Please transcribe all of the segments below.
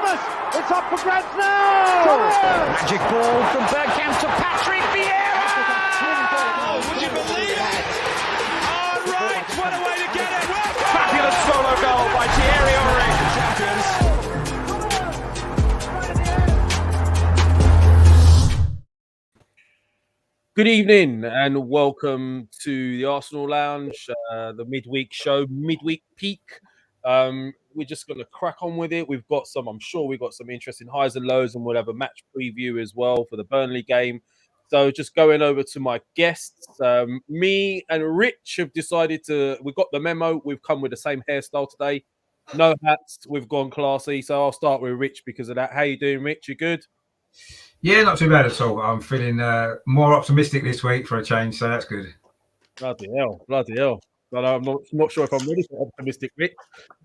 Thomas, it's up for grabs now. Magic ball from Bergkamp to Patrick Vieira. Oh, would you believe it? Oh, right, what a way to get it. Fabulous solo goal by pierre-emerick. Champions. Good evening and welcome to the Arsenal Lounge, the midweek show, Midweek Peek. We're just going to crack on with it. I'm sure we've got some interesting highs and lows, and we'll have a match preview as well for the Burnley game. So just going over to my guests, me and Rich have decided we got the memo. We've come with the same hairstyle today. No hats. We've gone classy. So I'll start with Rich because of that. How you doing, Rich? You good? Yeah, not too bad at all. I'm feeling more optimistic this week for a change, so that's good. Bloody hell. But I'm not sure if I'm ready for optimistic, Rich.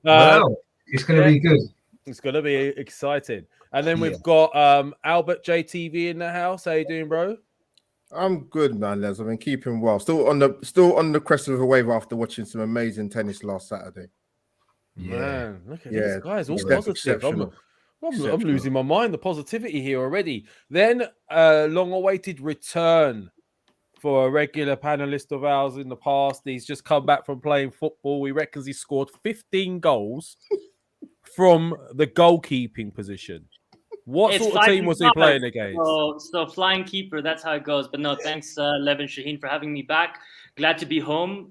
Well, it's going to be good. It's going to be exciting. And then we've got Albert JTV in the house. How you doing, bro? I'm good, man, Les. I've been keeping well. Still on the crest of a wave after watching some amazing tennis last Saturday. Yeah, Man, look at these guys, all That's positive. I'm exceptional. losing my mind, the positivity here already. Then long-awaited return for a regular panelist of ours in the past. He's just come back from playing football. We reckons he scored 15 goals from the goalkeeping position. What sort of team was he playing against? So flying keeper, that's how it goes. But no, thanks, Levin Shaheen, for having me back. Glad to be home.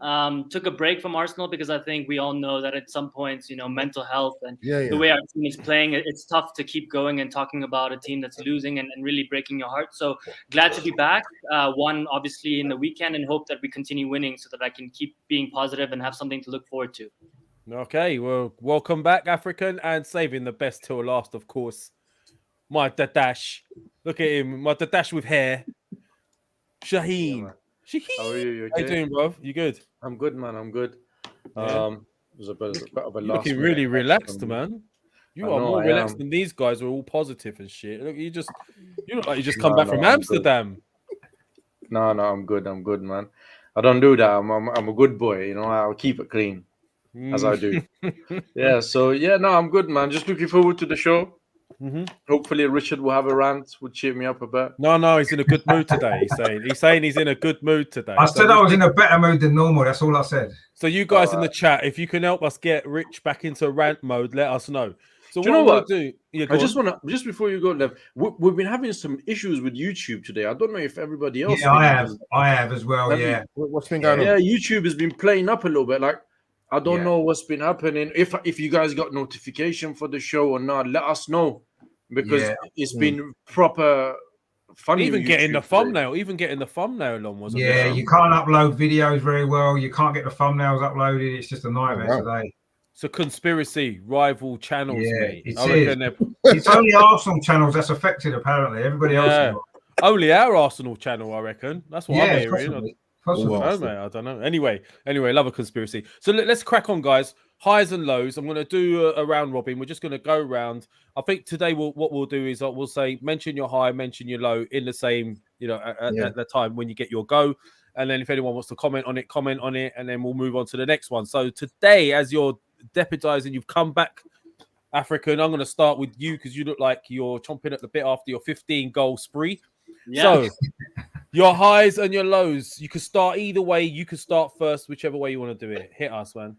Took a break from Arsenal because I think we all know that at some points, mental health and the way our team is playing, it's tough to keep going and talking about a team that's losing and really breaking your heart. So glad to be back. Won, obviously, in the weekend, and hope that we continue winning so that I can keep being positive and have something to look forward to. Okay, well, welcome back, African, and saving the best till last, of course. My Dadash. Look at him. My Dadash with hair. Shaheen. Shaheen. How are you? You okay? How you doing, bro? You good? I'm good, man. I'm good. Yeah. It was a bit of a You're looking really relaxed, man. You are more relaxed than these guys who are all positive and shit. Look, you look like you just come back from Amsterdam. No, I'm good. I'm good, man. I don't do that. I'm a good boy. I'll keep it clean as I do. I'm good, man. Just looking forward to the show. Mm-hmm. Hopefully Richard will have a rant, would cheer me up a bit. No, he's in a good mood today. He's saying he's in a good mood today. I said I was in a better mood than normal. That's all I said. So you guys in the chat, if you can help us get Rich back into rant mode, let us know. So do you know what? I just before you go, Lev, we've been having some issues with YouTube today. I don't know if everybody else. Yeah, I have as well. Yeah. What's been going on? Yeah, YouTube has been playing up a little bit. Like, I don't know what's been happening. If you guys got notification for the show or not, let us know. Because it's been proper funny. Even getting the thumbnail on wasn't it? Yeah, you can't upload videos very well. You can't get the thumbnails uploaded. It's just a nightmare today. It's a conspiracy, rival channels, mate. It's only Arsenal channels that's affected, apparently. Everybody else is only our Arsenal channel, I reckon. That's what I'm hearing. Possibly. I don't know. Anyway, love a conspiracy. So let's crack on, guys. Highs and lows. I'm going to do a round robin. We're just going to go round. I think today what we'll do is we'll say mention your high, mention your low in the same, at the time when you get your go. And then if anyone wants to comment on it, and then we'll move on to the next one. So today, as you're deputizing, you've come back, African. I'm going to start with you because you look like you're chomping at the bit after your 15-goal spree. Yeah. So your highs and your lows. You can start either way. You can start first, whichever way you want to do it. Hit us, man.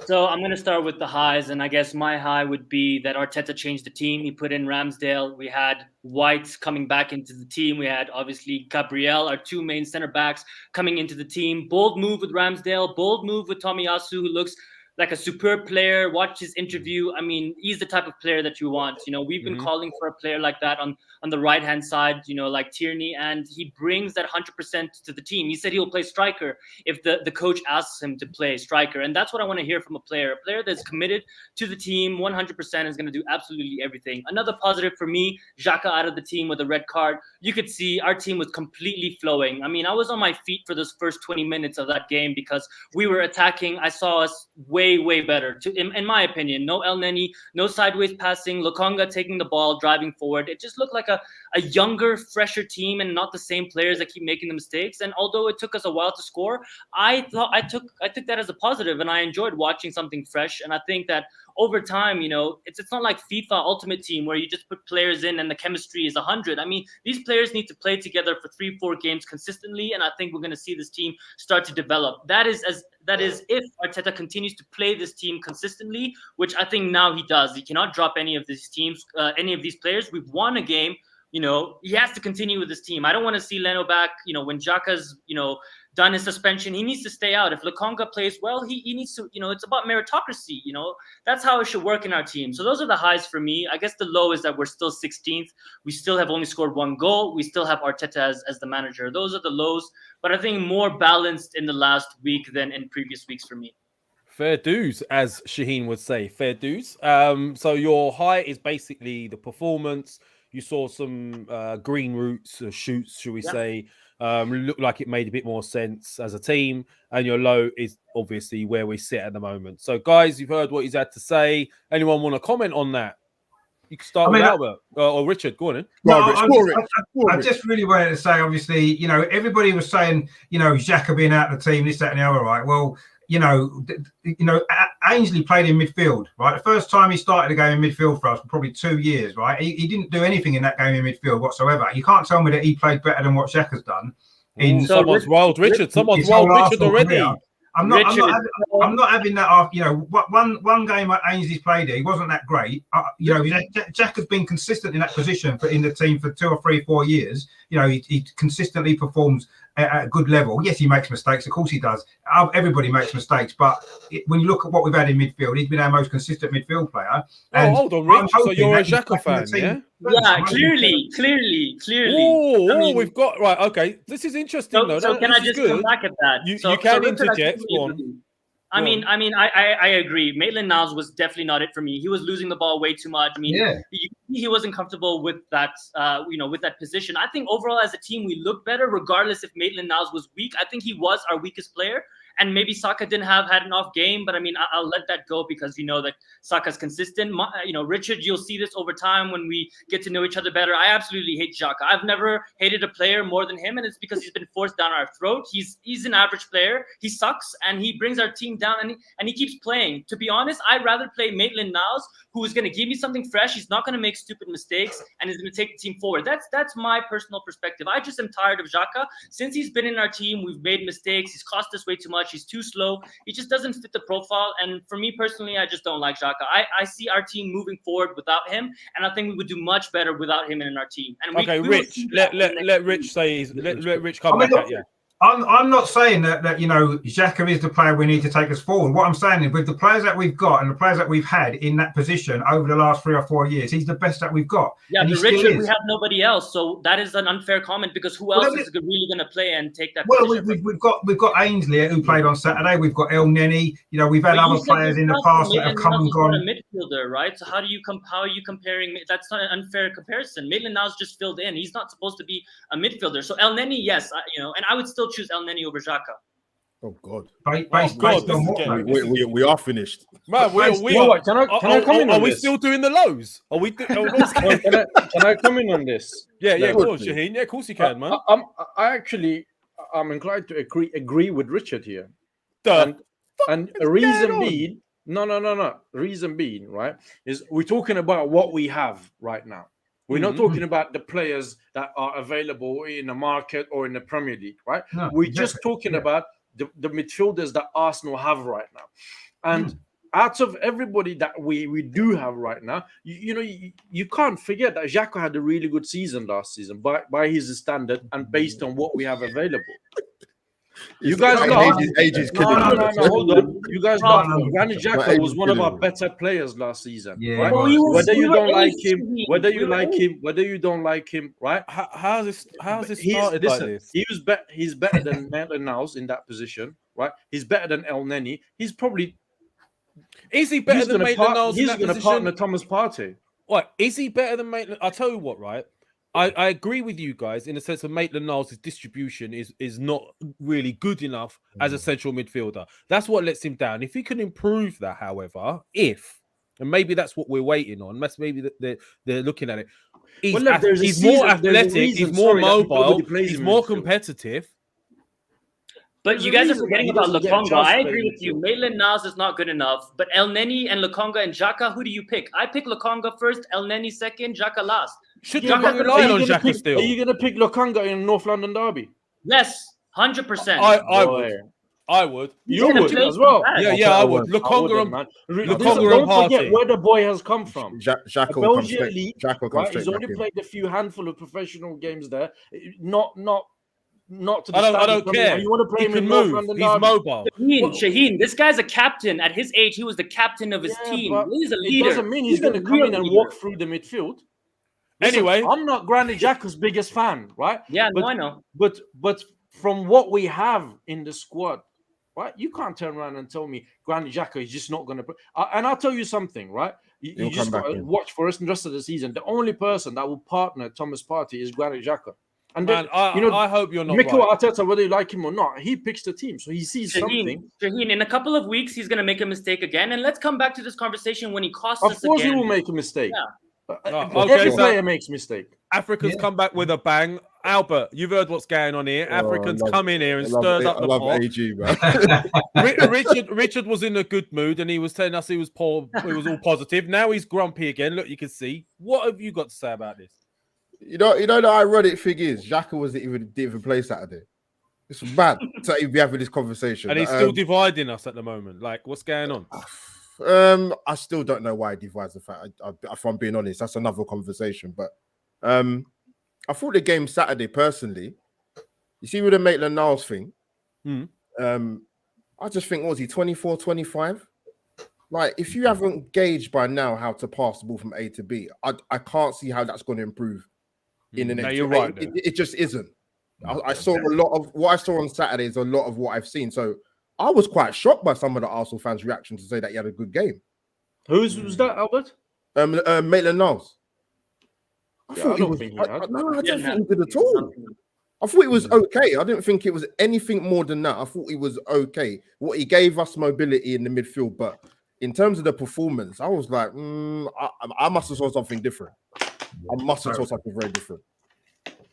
So I'm going to start with the highs, and I guess my high would be that Arteta changed the team. He put in Ramsdale. We had White coming back into the team. We had, obviously, Gabriel, our two main center backs, coming into the team. Bold move with Ramsdale. Bold move with Tomiyasu, who looks like a superb player. Watch his interview. I mean, he's the type of player that you want. We've been calling for a player like that on the right-hand side, like Tierney, and he brings that 100% to the team. He said he'll play striker if the coach asks him to play striker, and that's what I want to hear from a player that's committed to the team, 100% is going to do absolutely everything. Another positive for me, Xhaka out of the team with a red card. You could see our team was completely flowing. I mean, I was on my feet for those first 20 minutes of that game because we were attacking. I saw us way better. In my opinion, no El Neni, no sideways passing, Lokonga taking the ball, driving forward. It just looked like a younger, fresher team and not the same players that keep making the mistakes. And although it took us a while to score, I took that as a positive, and I enjoyed watching something fresh. And I think that over time, it's not like FIFA Ultimate Team where you just put players in and the chemistry is 100. I mean, these players need to play together for 3-4 games consistently, and I think we're going to see this team start to develop. That is if Arteta continues to play this team consistently, which I think now he does. He cannot drop any of these players. We've won a game. He has to continue with this team. I don't want to see Leno back, when Xhaka's, done his suspension. He needs to stay out. If Lokonga plays well, he needs to, it's about meritocracy, That's how it should work in our team. So those are the highs for me. I guess the low is that we're still 16th. We still have only scored 1 goal. We still have Arteta as the manager. Those are the lows, but I think more balanced in the last week than in previous weeks for me. Fair dues, as Shaheen would say. Fair dues. So your high is basically the performance. You saw some green roots, shoots, should we say. Looked like it made a bit more sense as a team. And your low is obviously where we sit at the moment. So, guys, you've heard what he's had to say. Anyone want to comment on that? You can start with Albert or Richard. Go on in. I just really wanted to say, obviously, everybody was saying, Xhaka being out of the team, this, that, and the other, right? Well, Ainsley played in midfield, right? The first time he started a game in midfield for us for probably 2 years, right? He didn't do anything in that game in midfield whatsoever. You can't tell me that he played better than what Xhaka's done. Someone's wild Richard. Someone's wild Richard already. I'm not having that. One game Ainsley's played he wasn't that great. Jack has been consistent in that position in the team for 2 or 3, 4 years. He consistently performs at a good level. Yes, he makes mistakes. Of course he does. Everybody makes mistakes. But when you look at what we've had in midfield, he's been our most consistent midfield player. Hold on, Rich. So you're a Xhaka fan, yeah? Yeah, clearly. We've got right. Okay, this is interesting. So can I just come back at that? You can interject. Go on. I mean, I agree. Maitland-Niles was definitely not it for me. He was losing the ball way too much. I mean, he wasn't comfortable with that, with that position. I think overall as a team, we looked better, regardless if Maitland-Niles was weak. I think he was our weakest player. And maybe Saka didn't had an off game, but I mean, I'll let that go because that Saka's consistent. Richard, you'll see this over time when we get to know each other better. I absolutely hate Xhaka. I've never hated a player more than him, and it's because he's been forced down our throat. He's an average player. He sucks, and he brings our team down, and he keeps playing. To be honest, I'd rather play Maitland-Niles, who is going to give me something fresh. He's not going to make stupid mistakes, and he's going to take the team forward. That's my personal perspective. I just am tired of Xhaka. Since he's been in our team, we've made mistakes. He's cost us way too much. He's too slow. He just doesn't fit the profile. And for me personally, I just don't like Xhaka. I see our team moving forward without him, and I think we would do much better without him in our team. And Rich, let Rich say let Rich come back at you. I'm not saying that Xhaka is the player we need to take us forward. What I'm saying is with the players that we've got and the players that we've had in that position over the last 3 or 4 years, he's the best that we've got. Yeah, but Richard, we have nobody else, so that is an unfair comment because who else is really going to play and take that position? Well, we've got Ainsley who played on Saturday. We've got El Neni. We've had other players in the past that have come and gone. A midfielder, right? So how are you comparing? That's not an unfair comparison. Maitland-Niles just filled in. He's not supposed to be a midfielder. So El Neni, yes, and I would still choose El Neni over Xhaka. Oh God! We are finished. Man, can I come in on this? Are we still doing the lows? Are we? Can I come in on this? Yeah, of course, Shaheen. Yeah, of course you can, man. I'm inclined to agree with Richard here. And a reason being, no. Reason being, right, is we're talking about what we have right now. We're not talking about the players that are available in the market or in the Premier League, right? No, we're just talking about the midfielders that Arsenal have right now. And out of everybody that we do have right now, you can't forget that Xhaka had a really good season last season by his standard and based on what we have available. You guys know. Hold on. You guys know Granit Xhaka was one of our better players last season. Yeah. Right? Whether you don't like him, whether you don't like him, right? How's this started like this? He's better than Maitland-Niles in that position, right? He's better than El Neni. Is he better than Maitland-Niles in that position? He's going to partner Thomas Partey. What? Is he better than Maitland? I'll tell you what, right? I agree with you guys in the sense of Maitland-Niles' distribution is not really good enough as a central midfielder. That's what lets him down. If he can improve that, however, and maybe that's what we're waiting on. That's maybe they're looking at it. He's more athletic. He's more mobile. He's more competitive. But you guys are forgetting about Lokonga. I agree with you. midfield. Maitland-Niles is not good enough. But El Neni and Lokonga and Xhaka, who do you pick? I pick Lokonga first, El Neni second, Xhaka last. Should Yeah, you but rely on are you gonna Xhaka pick- still? Are you going to pick Lokonga in North London derby? Yes, 100%. I Boy. would. I would. You gonna would play as well. bad. Yeah, I would. I Lokonga wouldn't, and man. Lokonga Don't and forget Partey. where the boy has come from. Xhaka A will come straight. Belgian league, Xhaka will come right? straight He's back only in. played a few handful of professional games there. Not to the I standard don't for me. care. And you want to play He him can in North move. London He's derby? mobile. Shaheen, this guy's a captain. At his age, he was the captain of his Yeah, team. but He's a it leader. doesn't mean he's going to a come real in and leader. walk through the midfield. Listen, Anyway. I'm not Granit Xhaka's biggest fan, right? Yeah, but, no, I know. But from what we have in the squad, right? You can't turn around and tell me Granit Xhaka is just not going to play. And I'll tell you something, right? You He'll just come got back to in. watch for us the rest of the season. The only person that will partner Thomas Partey is Granit Xhaka. And Man, I hope you're not Mikel right. Arteta, whether you like him or not, he picks the team, so he sees something. Shaheen, in a couple of weeks, he's going to make a mistake again. And let's come back to this conversation when he costs Of us course, again. he will make a mistake. Yeah. Every so- player makes mistake. Africa's come back with a bang. Albert, you've heard what's going on here. Africans come in here and stirs up the pot. I love AG, man. Richard was in a good mood and he was telling us he was all positive. Now he's grumpy again. Look, you can see. What have you got to say about this? You know the ironic thing is, Xhaka didn't even play Saturday. It's bad to even be having this conversation. And he's still dividing us at the moment. Like, what's going on? I still don't know why he divides the fact. If I'm being honest, that's another conversation. But I thought the game Saturday, personally, you see with the Maitland-Niles thing, I just think, what was he, 24, 25? Like, if you haven't gauged by now how to pass the ball from A to B, I can't see how that's going to improve in the next. No, you're right. It just isn't. I saw a lot of what I saw on Saturday is a lot of what I've seen. So I was quite shocked by some of the Arsenal fans' reaction to say that he had a good game. Who's that, Albert? Maitland-Niles. I don't think he did at all. I thought it was okay. I didn't think it was anything more than that. I thought he was okay. What he gave us mobility in the midfield, but in terms of the performance, I was like, I must have saw something different. I must have saw something very different.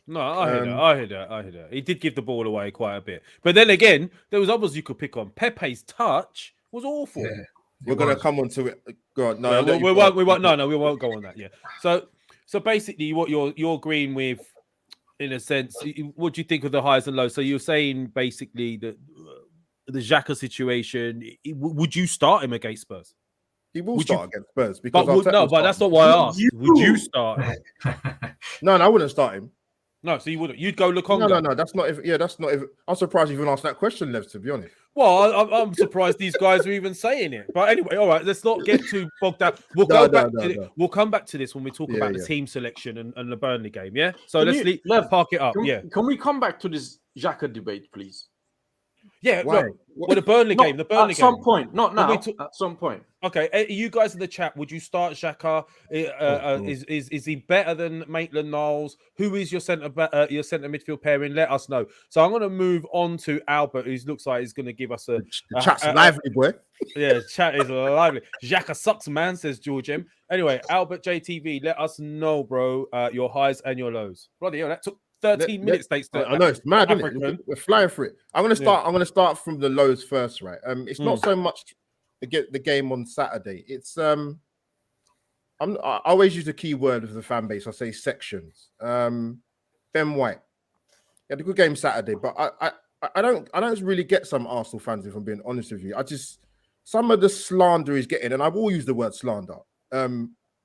No, I hear that. He did give the ball away quite a bit. But then again, there was others you could pick on. Pepe's touch was awful. Yeah, we're going to come on to it. God, no, we won't go on that. Yeah. So basically, what you're agreeing with, in a sense, what do you think of the highs and lows? So you're saying basically that the Xhaka situation, would you start him against Spurs? He will start against Spurs because but that's not why I asked. Would you start him? No, I wouldn't start him. No, so you wouldn't. You'd go Lokonga. No. That's not. That's not. I'm surprised you even asked that question, Lev. To be honest. Well, I'm surprised these guys are even saying it. But anyway, all right. Let's not get too bogged down. We'll We'll come back to this when we talk about the team selection and the Burnley game. Yeah. So let's park it up. Can we come back to this Xhaka debate, please? Yeah. Well, the Burnley game. At some point, not now. At some point. Okay, you guys in the chat, would you start Xhaka? Is he better than Maitland-Niles? Who is your centre midfield pairing? Let us know. So I'm going to move on to Albert, who looks like he's going to give us the chat's lively, boy. Yeah, chat is lively. Xhaka sucks, man, says George M. Anyway, Albert JTV, let us know, bro, your highs and your lows. Bloody hell, that took 13 minutes. Thanks to I know it's mad, isn't it? We're flying through it. I'm going to start from the lows first, right? It's not so much the game on Saturday. It's I always use the key word of the fan base. I say sections. Ben White, he had a good game Saturday, but I don't really get some Arsenal fans, if I'm being honest with you. Some of the slander he's getting, and I will use the word slander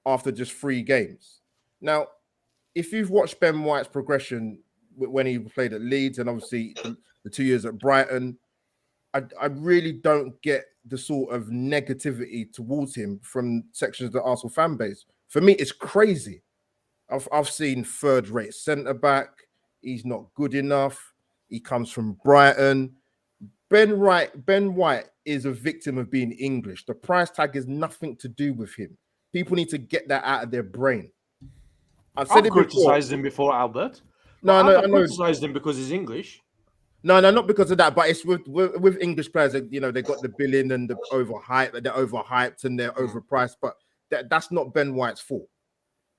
after just 3 games. Now, if you've watched Ben White's progression when he played at Leeds and obviously the 2 years at Brighton, I really don't get the sort of negativity towards him from sections of the Arsenal fan base. For me, it's crazy. I've seen third-rate centre-back. He's not good enough. He comes from Brighton. Ben White is a victim of being English. The price tag has nothing to do with him. People need to get that out of their brain. I've criticized him before, Albert. I criticized him because he's English. No, not because of that. But it's with English players. They got the billing and the overhyped. They're overhyped and they're overpriced. But that's not Ben White's fault.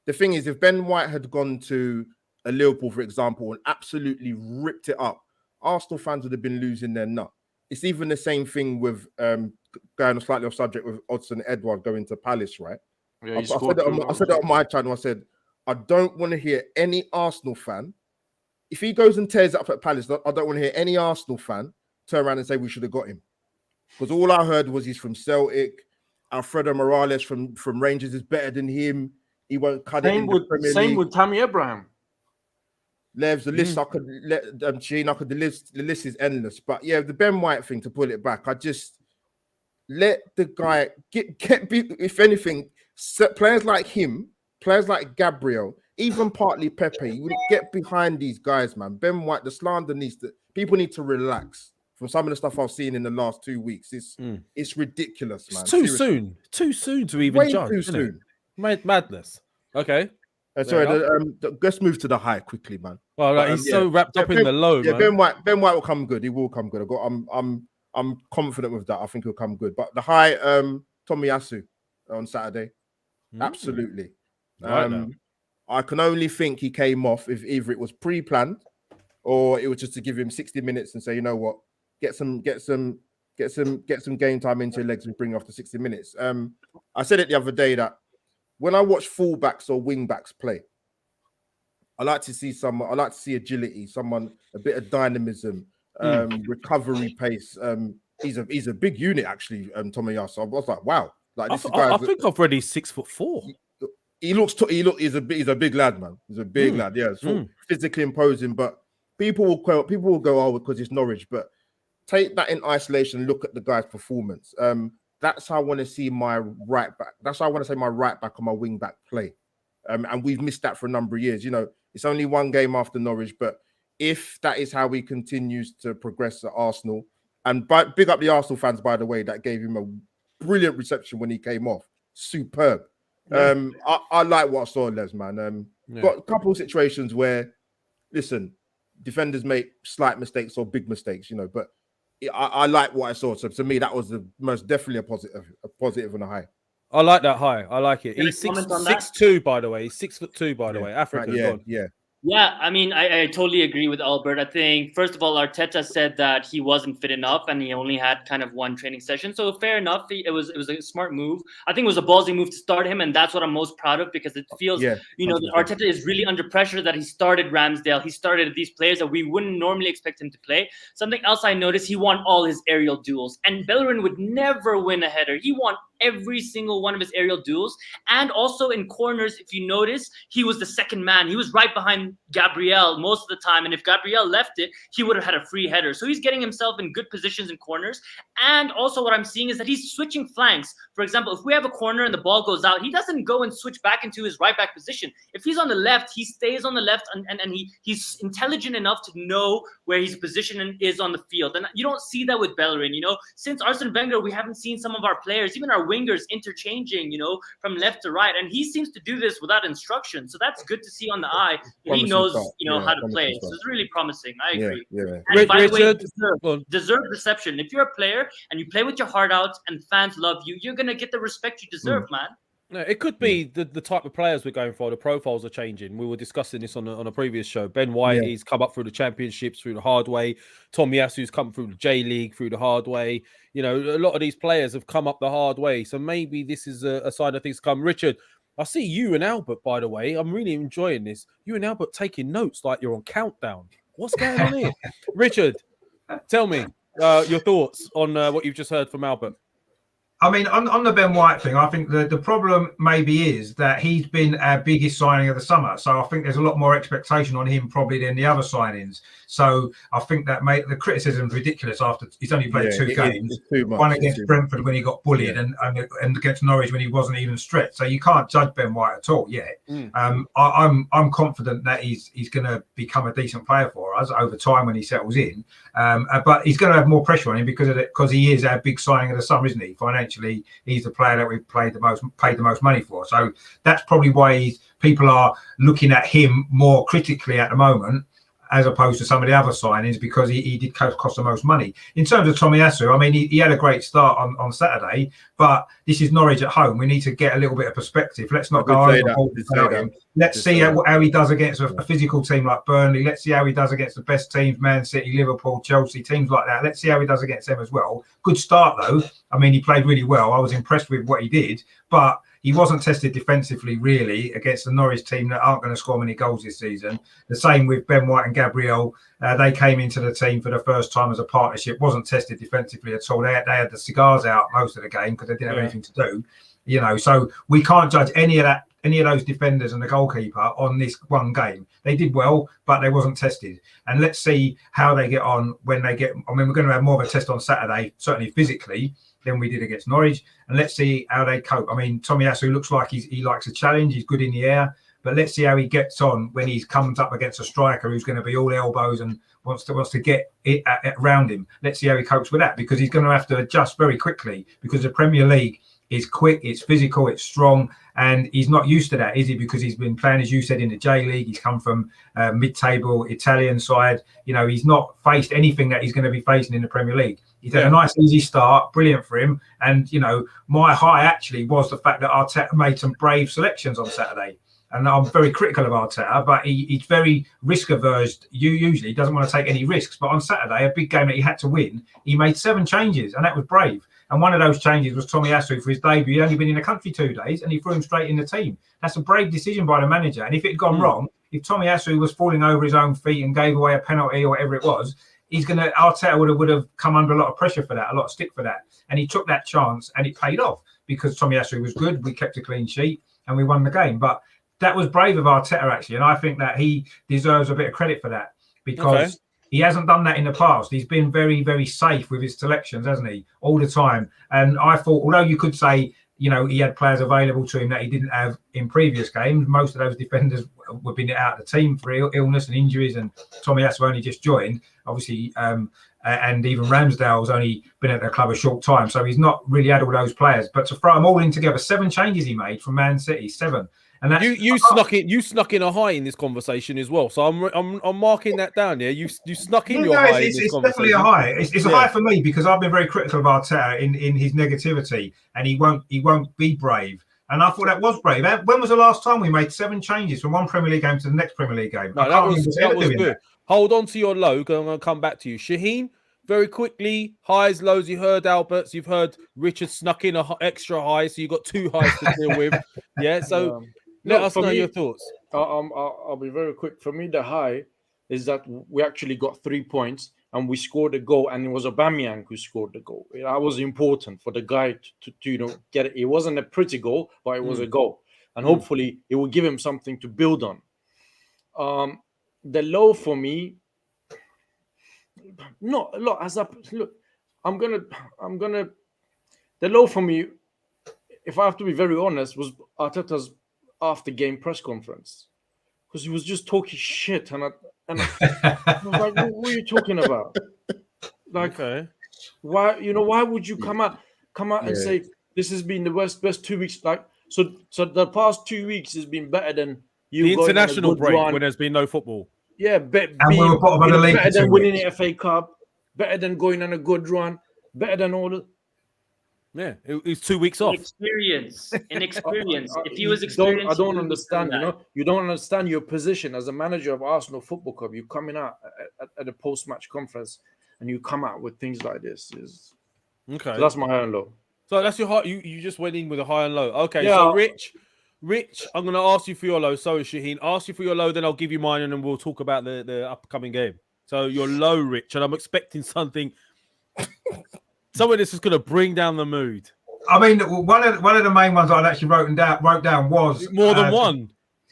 The thing is, if Ben White had gone to a Liverpool, for example, and absolutely ripped it up Arsenal fans would have been losing their nut. It's even the same thing with going slightly off subject with Odsonne Edouard going to Palace, right? Yeah, I said it on my channel. I said, I don't want to hear any Arsenal fan. If he goes and tears up at Palace, I don't want to hear any Arsenal fan turn around and say we should have got him. Because all I heard was he's from Celtic. Alfredo Morales from Rangers is better than him. He won't cut it in the Premier League. Same with Tammy Abraham. Levs, the list the list is endless. But yeah, the Ben White thing, to pull it back, I just let the guy get if anything, players like him, players like Gabriel, even partly Pepe, you get behind these guys, man. Ben White, the slander people need to relax from some of the stuff I've seen in the last 2 weeks. It's ridiculous, man. It's too soon to even judge. Too soon. Madness. Okay. Sorry, let's move to the high quickly, man. Well, he's so wrapped up in the low. Yeah, man. Ben White will come good. He will come good. I'm confident with that. I think he'll come good. But the high, Tomiyasu on Saturday, absolutely. I can only think he came off if either it was pre-planned or it was just to give him 60 minutes and say, you know what, get some game time into your legs and bring off the 60 minutes. I said it the other day that when I watch fullbacks or wingbacks play, I like to see agility, a bit of dynamism, recovery pace. He's a big unit actually, Tomiyasu. I was like, wow. Like this I think I've read he's 6'4". He's a big lad, man. He's a big lad. Yeah, it's physically imposing. But people will go, oh, because it's Norwich. But take that in isolation. Look at the guy's performance. That's how I want to see my right back. That's how I want to say my right back and my wing back play. And we've missed that for a number of years. You know, it's only one game after Norwich, but if that is how he continues to progress at Arsenal, and big up the Arsenal fans, by the way, that gave him a brilliant reception when he came off. Superb. I like what I saw, Les, man. Got a couple of situations where, listen, defenders make slight mistakes or big mistakes, you know, but I like what I saw. So to me, that was most definitely a positive and a high. I like that high. I like it. He's 6'2", by the way. He's 6'2", by the way. African. Right, Yeah, I mean, I totally agree with Albert. I think, first of all, Arteta said that he wasn't fit enough and he only had kind of one training session. So fair enough. It was a smart move. I think it was a ballsy move to start him, and that's what I'm most proud of, because it feels, that Arteta is really under pressure, that he started Ramsdale. He started these players that we wouldn't normally expect him to play. Something else I noticed, he won all his aerial duels. And Bellerin would never win a header. He won every single one of his aerial duels. And also in corners, if you notice, he was the second man. He was right behind Gabriel most of the time. And if Gabriel left it, he would have had a free header. So he's getting himself in good positions in corners. And also what I'm seeing is that he's switching flanks. For example, if we have a corner and the ball goes out, he doesn't go and switch back into his right back position. If he's on the left, he stays on the left, and he's intelligent enough to know where his position is on the field. And you don't see that with Bellerin. You know, since Arsene Wenger, we haven't seen some of our players, even our wingers, interchanging, from left to right. And he seems to do this without instruction. So that's good to see on the eye. He knows, how to play. So it's really promising. I agree. Yeah. And by the way, deserved reception. If you're a player and you play with your heart out and fans love you, you're going to get the respect you deserve, man. No, it could be the type of players we're going for. The profiles are changing. We were discussing this on a previous show. Ben White, he's come up through the championships through the hard way. Tomiyasu's come through the J League through the hard way. A lot of these players have come up the hard way. So maybe this is a side of things come. Richard, I see you and Albert, by the way. I'm really enjoying this. You and Albert taking notes like you're on countdown. What's going on here? Richard, tell me your thoughts on what you've just heard from Albert. I mean, on the Ben White thing, I think the problem maybe is that he's been our biggest signing of the summer. So I think there's a lot more expectation on him probably than the other signings. So I think that the criticism is ridiculous after he's only played two games. One against Brentford when he got bullied and against Norwich when he wasn't even stretched. So you can't judge Ben White at all yet. I'm confident that he's going to become a decent player for us over time when he settles in. But he's going to have more pressure on him because he is our big signing of the summer, isn't he? Financially, he's the player that we've paid the most money for. So that's probably why people are looking at him more critically at the moment. as opposed to some of the other signings, because he did cost the most money. In terms of Tomiyasu, I mean, he had a great start on Saturday, but this is Norwich at home. We need to get a little bit of perspective. Let's not go overboard without him. Let's see how he does against a physical team like Burnley. Let's see how he does against the best teams, Man City, Liverpool, Chelsea, teams like that. Let's see how he does against them as well. Good start, though. I mean, he played really well. I was impressed with what he did, but he wasn't tested defensively, really, against the Norwich team that aren't going to score many goals this season. The same with Ben White and Gabriel. They came into the team for the first time as a partnership, wasn't tested defensively at all. They had the cigars out most of the game because they didn't have anything to do. You know, so we can't judge any of those defenders and the goalkeeper on this one game. They did well, but they wasn't tested. And let's see how they get on when they get. I mean, we're going to have more of a test on Saturday, certainly physically, than we did against Norwich. And let's see how they cope. I mean, Tomiyasu looks like he likes a challenge. He's good in the air. But let's see how he gets on when he comes up against a striker who's going to be all elbows and wants to get it around him. Let's see how he copes with that, because he's going to have to adjust very quickly, because the Premier League is quick, it's physical, it's strong, and he's not used to that, is he? Because he's been playing, as you said, in the J League. He's come from mid-table Italian side. You know, he's not faced anything that he's going to be facing in the Premier League. He's had a nice, easy start, brilliant for him. And, you know, my high actually was the fact that Arteta made some brave selections on Saturday. And I'm very critical of Arteta, but he's very risk-averse. Usually doesn't want to take any risks. But on Saturday, a big game that he had to win, he made 7 changes, and that was brave. And one of those changes was Tomiyasu for his debut. He'd only been in the country 2 days, and he threw him straight in the team. That's a brave decision by the manager. And if it had gone wrong, if Tomiyasu was falling over his own feet and gave away a penalty or whatever it was, Arteta would have come under a lot of pressure for that, a lot of stick for that. And he took that chance, and it paid off, because Tomiyasu was good. We kept a clean sheet, and we won the game. But that was brave of Arteta, actually, and I think that he deserves a bit of credit for that, because he hasn't done that in the past. He's been very, very safe with his selections, hasn't he, all the time? And I thought, although you could say, you know, he had players available to him that he didn't have in previous games, most of those defenders would been out of the team for illness and injuries, and Tomiyasu only just joined, obviously, and even Ramsdale's only been at the club a short time, so he's not really had all those players. But to throw them all in together, 7 changes he made from Man City, 7. And that's, you snuck in a high in this conversation as well, so I'm marking that down. Yeah, you snuck in your high. It's definitely a high. It's a high for me, because I've been very critical of Arteta in his negativity, and he won't be brave. And I thought that was brave. When was the last time we made 7 changes from one Premier League game to the next Premier League game? No, that was good. That. Hold on to your low, because I'm going to come back to you, Shaheen. Very quickly, highs, lows. You heard Albert's. You've heard Richard snuck in an extra high, so you've got 2 highs to deal with. Yeah, so. Let us know your thoughts. I'll be very quick. For me, the high is that we actually got 3 points and we scored a goal, and it was Aubameyang who scored the goal. That was important for the guy to get it. It wasn't a pretty goal, but it was a goal, and hopefully it will give him something to build on. The low for me, no, look, I'm gonna. The low for me, if I have to be very honest, was Arteta's after game press conference, because he was just talking shit, and I was like, what are you talking about? Like, why would you come out and say this has been the best 2 weeks? Like, so the past 2 weeks has been better than the international break when there's been no football. Yeah, better than winning the FA Cup, better than going on a good run, better than all the. Yeah, it's 2 weeks off. Inexperience. If he was experienced, I don't understand. You don't understand your position as a manager of Arsenal Football Club. You're coming out at a post-match conference, and you come out with things like this. Okay, so that's my high and low. So that's your high. You just went in with a high and low. Okay, so Rich, I'm going to ask you for your low. Sorry, Shaheen. Ask you for your low, then I'll give you mine, and then we'll talk about the upcoming game. So your low, Rich, and I'm expecting something. Something that's just going to bring down the mood. I mean, one of the main ones I'd actually wrote down was more than one.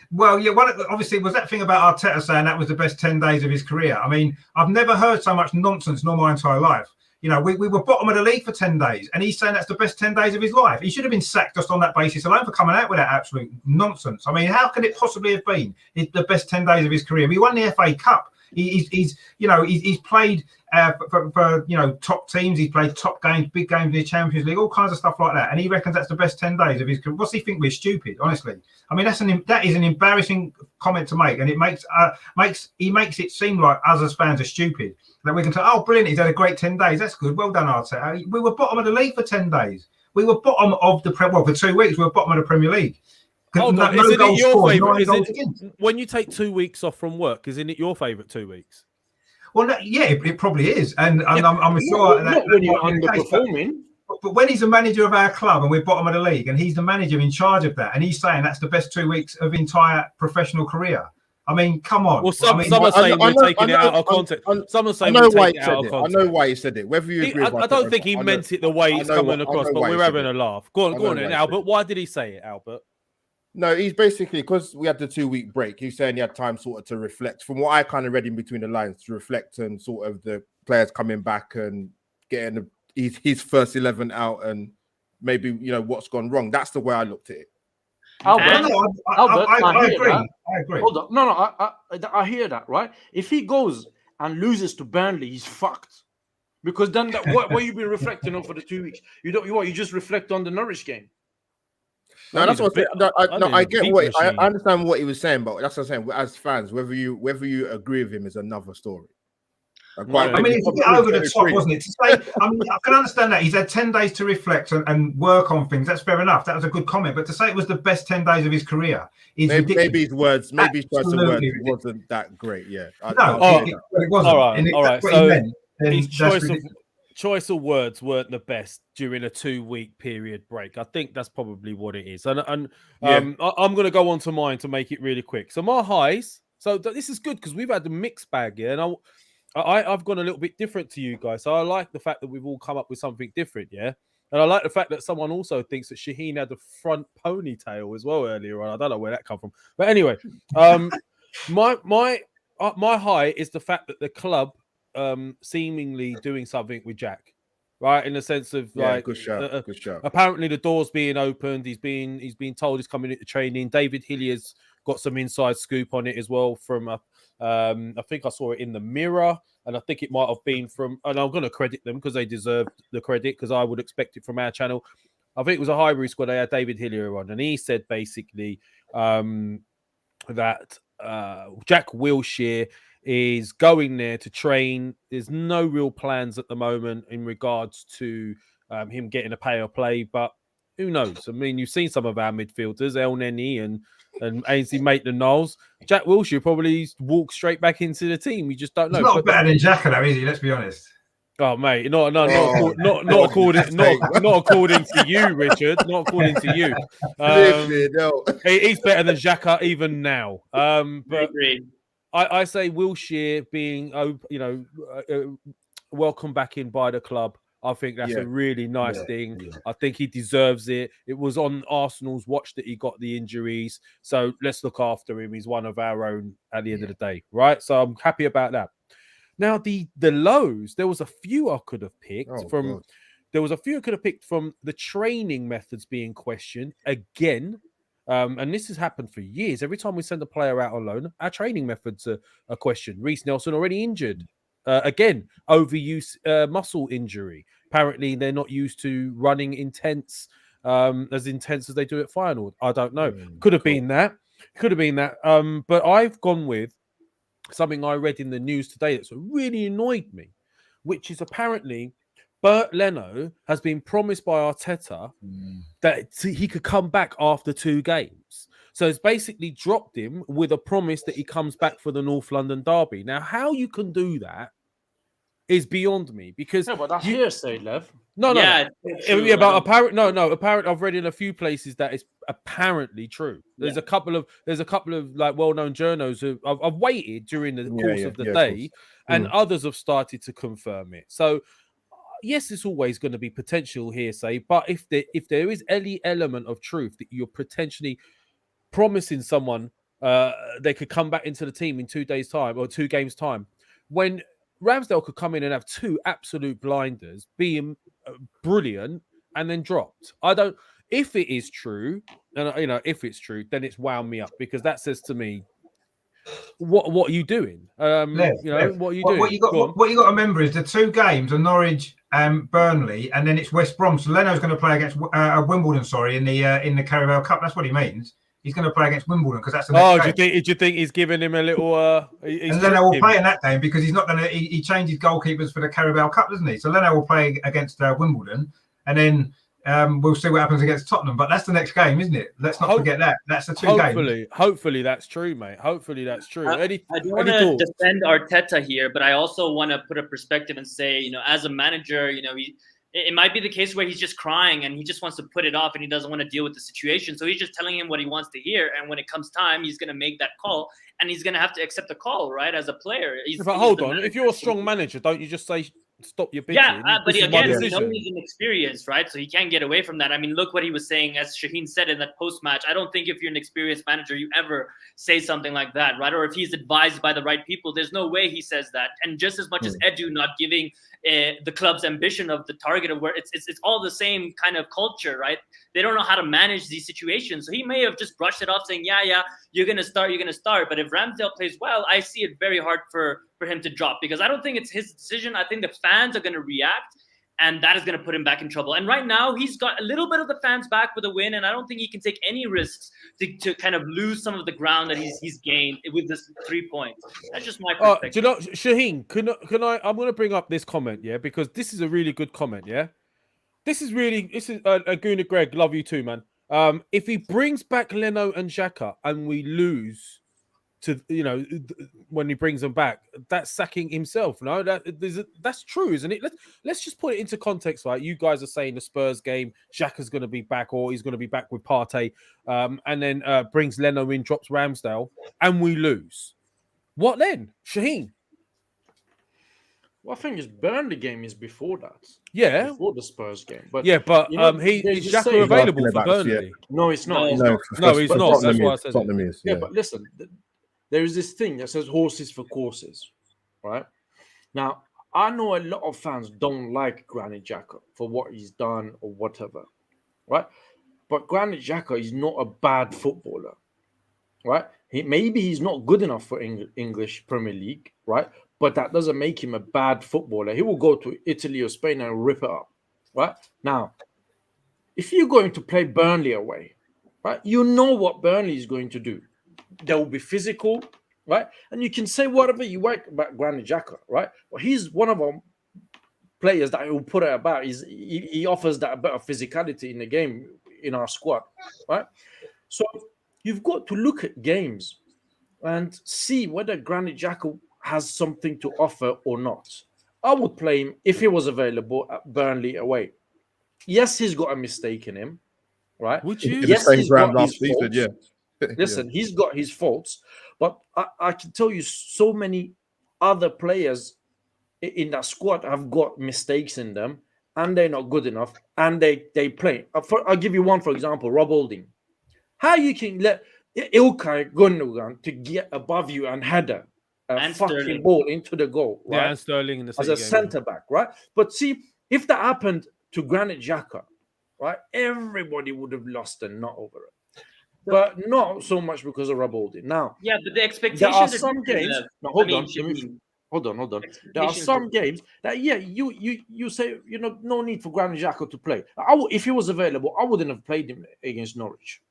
Well, yeah, obviously was that thing about Arteta saying that was the best 10 days of his career. I mean, I've never heard so much nonsense in all my entire life. You know, we were bottom of the league for 10 days, and he's saying that's the best 10 days of his life. He should have been sacked just on that basis alone for coming out with that absolute nonsense. I mean, how could it possibly have been the best 10 days of his career? We won the FA Cup. He's played for top teams. He's played top games, big games in the Champions League, all kinds of stuff like that. And he reckons that's the best 10 days of his career. What's he think we're stupid? Honestly, I mean that is an embarrassing comment to make, and it makes it seem like us as fans are stupid. That we can say, oh, brilliant, he's had a great 10 days. That's good. Well done, Arteta. We were bottom of the league for 10 days. We were bottom of the for 2 weeks. We were bottom of the Premier League. Hold on, isn't it your favourite? When you take 2 weeks off from work, isn't it your favourite 2 weeks? Well, yeah, it probably is, and I'm sure not when you're underperforming. But when he's the manager of our club and we're bottom of the league, and he's the manager in charge of that, and he's saying that's the best 2 weeks of entire professional career. I mean, come on. Well, some are saying we're taking it out of context. Some are saying we're taking it out of context. I know why he said it. Whether you agree, I don't think he meant it the way it's coming across, but we're having a laugh. Go on, then, Albert. Why did he say it, Albert? No, he's basically, because we had the 2 week break, he's saying he had time sort of to reflect. From what I kind of read in between the lines, to reflect and sort of the players coming back and getting his first 11 out and maybe, what's gone wrong. That's the way I looked at it. Albert, I agree. I agree. Hold on. No, I hear that, right? If he goes and loses to Burnley, he's fucked. Because then what you been reflecting on for the 2 weeks? You just reflect on the Norwich game. No, that's what I get. I understand what he was saying, but that's what I'm saying. As fans, whether you agree with him is another story. I mean, it's a bit over the top, wasn't it? To say, I can understand that he's had 10 days to reflect and work on things. That's fair enough. That was a good comment. But to say it was the best 10 days of his career is maybe his words, maybe his choice of words wasn't that great. Yeah, it wasn't. All right. So his choice of words weren't the best during a 2 week period break. I think that's probably what it is. And I'm going to go on to mine to make it really quick. So my highs. So this is good because we've had the mixed bag here, and I've gone a little bit different to you guys. So I like the fact that we've all come up with something different, yeah. And I like the fact that someone also thinks that Shaheen had the front ponytail as well earlier on. I don't know where that come from, but anyway, my high is the fact that the club seemingly doing something with Jack, right? In the sense of good shout. Apparently the door's being opened. He's been told he's coming into training. David Hillier's got some inside scoop on it as well from I think I saw it in the Mirror, and I think it might have been from, and I'm going to credit them because they deserve the credit because I would expect it from our channel. I think it was a Highbury squad. They had David Hillier on, and he said basically that Jack Wilshere is going there to train. There's no real plans at the moment in regards to him getting a pay or play, but who knows? I mean, you've seen some of our midfielders, El Neni and Ainsley Maitland-Niles. Jack Wilshere probably walks straight back into the team. We just don't know. He's not better than Xhaka, though, is he? Let's be honest. Oh, mate, not according to you, Richard. Not according to you. He's better than Xhaka even now. But I say Wilshere being, welcome back in by the club. I think that's a really nice thing. Yeah. I think he deserves it. It was on Arsenal's watch that he got the injuries. So let's look after him. He's one of our own at the end of the day, right? So I'm happy about that. Now, the lows, there was a few I could have picked from. There was a few I could have picked from the training methods being questioned again. And this has happened for years. Every time we send a player out on loan, our training methods are questioned. Reece Nelson already injured. Again, overuse muscle injury. Apparently, they're not used to running as intense as they do at Feyenoord. I don't know. Could have been that. But I've gone with something I read in the news today that's really annoyed me, which is apparently Bert Leno has been promised by Arteta that he could come back after 2 games. So it's basically dropped him with a promise that he comes back for the North London derby. Now, how you can do that is beyond me because but that's hearsay, Lev. Apparently, I've read in a few places that it's apparently true. There's a couple of like well-known journos who I've waited during the course of the day, and others have started to confirm it. So yes, it's always going to be potential hearsay, but if there is any element of truth that you're potentially promising someone they could come back into the team in 2 days' time or 2 games' time, when Ramsdale could come in and have 2 absolute blinders, being brilliant, and then dropped. If it is true, and if it's true, then it's wound me up because that says to me what are you doing? Lev, what are you doing? What you got to remember is the 2 games are Norwich and Burnley, and then it's West Brom. So Leno's going to play against Wimbledon. Sorry, in the Carabao Cup. That's what he means. He's going to play against Wimbledon because that's the next game. Do you think he's giving him a little? And Leno will play in that game because he's not going to. He changes goalkeepers for the Carabao Cup, doesn't he? So Leno will play against Wimbledon, and then we'll see what happens against Tottenham. But that's the next game, isn't it? Let's not forget that. That's the 2 games. Hopefully that's true, mate. Hopefully that's true. I don't want to defend Arteta here, but I also want to put a perspective and say, as a manager, it might be the case where he's just crying and he just wants to put it off and he doesn't want to deal with the situation. So he's just telling him what he wants to hear. And when it comes time, he's going to make that call and he's going to have to accept the call, right? As a player. But hold on. If you're a strong manager, don't you just say, stop your bitching? Yeah, but again, he's inexperienced, right? So he can't get away from that. I mean, look what he was saying, as Shaheen said in that post-match. I don't think if you're an experienced manager, you ever say something like that, right? Or if he's advised by the right people, there's no way he says that. And just as much as Edu not giving the club's ambition of the target of where it's all the same kind of culture, right? They don't know how to manage these situations. So he may have just brushed it off saying, yeah, you're going to start. But if Ramsdale plays well, I see it very hard for him to drop because I don't think it's his decision. I think the fans are going to react and that is going to put him back in trouble. And right now he's got a little bit of the fans back with a win. And I don't think he can take any risks to kind of lose some of the ground that he's gained with this 3 points. That's just my perspective. Do you know, Shaheen, can I, I'm going to bring up this comment, yeah, because this is a really good comment, yeah. This is a Gooner Greg, love you too, man. If he brings back Leno and Xhaka and we lose to, when he brings them back, that's sacking himself. No, that's true, isn't it? Let's just put it into context, right? You guys are saying the Spurs game, Xhaka's going to be back, or he's going to be back with Partey, and then brings Leno in, drops Ramsdale, and we lose. What then, Shaheen? Well, I think his Burnley game is before that. Yeah, before the Spurs game. But is Xhaka available for Burnley? No, it's not. No, he's not. That's why I said it. Yeah, but listen, there is this thing that says horses for courses, right? Now, I know a lot of fans don't like Granit Xhaka for what he's done or whatever, right? But Granit Xhaka is not a bad footballer, right? Maybe he's not good enough for English Premier League, right? But that doesn't make him a bad footballer. He will go to Italy or Spain and rip it up, right? Now, if you're going to play Burnley away, right, you know what Burnley is going to do. They will be physical, right? And you can say whatever you like about Granit Xhaka, right? But he's one of our players that will put it about. He offers that better physicality in the game in our squad, right? So you've got to look at games and see whether Granit Xhaka has something to offer or not. I would play him if he was available at Burnley away. Yes, he's got a mistake in him, right? Would you? Yes, he's got his faults. Season, yeah. Listen, he's got his faults, but I can tell you so many other players in that squad have got mistakes in them, and they're not good enough, and they play. I'll give you one, for example, Rob Holding. How you can let Ilkay Gundogan to get above you and header a fucking ball into the goal, right? Yeah, and Sterling in the as a centre back, right? But see, if that happened to Granit Xhaka, right, everybody would have lost a nut over it. But not so much because of Rob Holding. Now, yeah, but the expectations. There are some games. No, hold on. There are some games that you say no need for Granit Xhaka to play. If he was available, I wouldn't have played him against Norwich.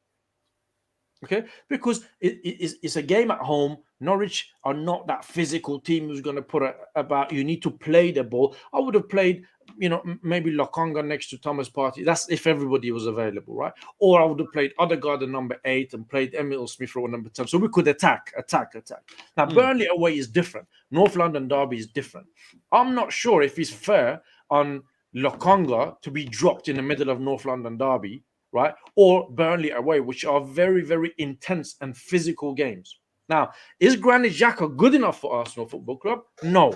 Okay, because it's a game at home. Norwich are not that physical team who's going to put it about. You need to play the ball. I would have played, maybe Lokonga next to Thomas Partey. That's if everybody was available, right? Or I would have played Odegaard at number 8 and played Emil Smith-Rowe at number 10. So we could attack. Now, Burnley away is different. North London derby is different. I'm not sure if it's fair on Lokonga to be dropped in the middle of North London derby, right? Or Burnley away, which are very, very intense and physical games. Now, is Granit Xhaka good enough for Arsenal Football Club? No.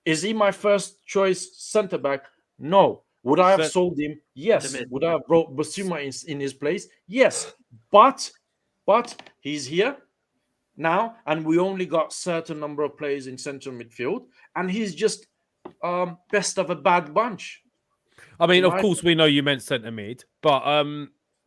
Is he my first choice centre-back? No. Would I have sold him? Yes. Would I have brought Basuma in his place? Yes. But he's here now, and we only got certain number of players in central midfield, and he's just best of a bad bunch. I mean, of course, we know you meant centre mid, but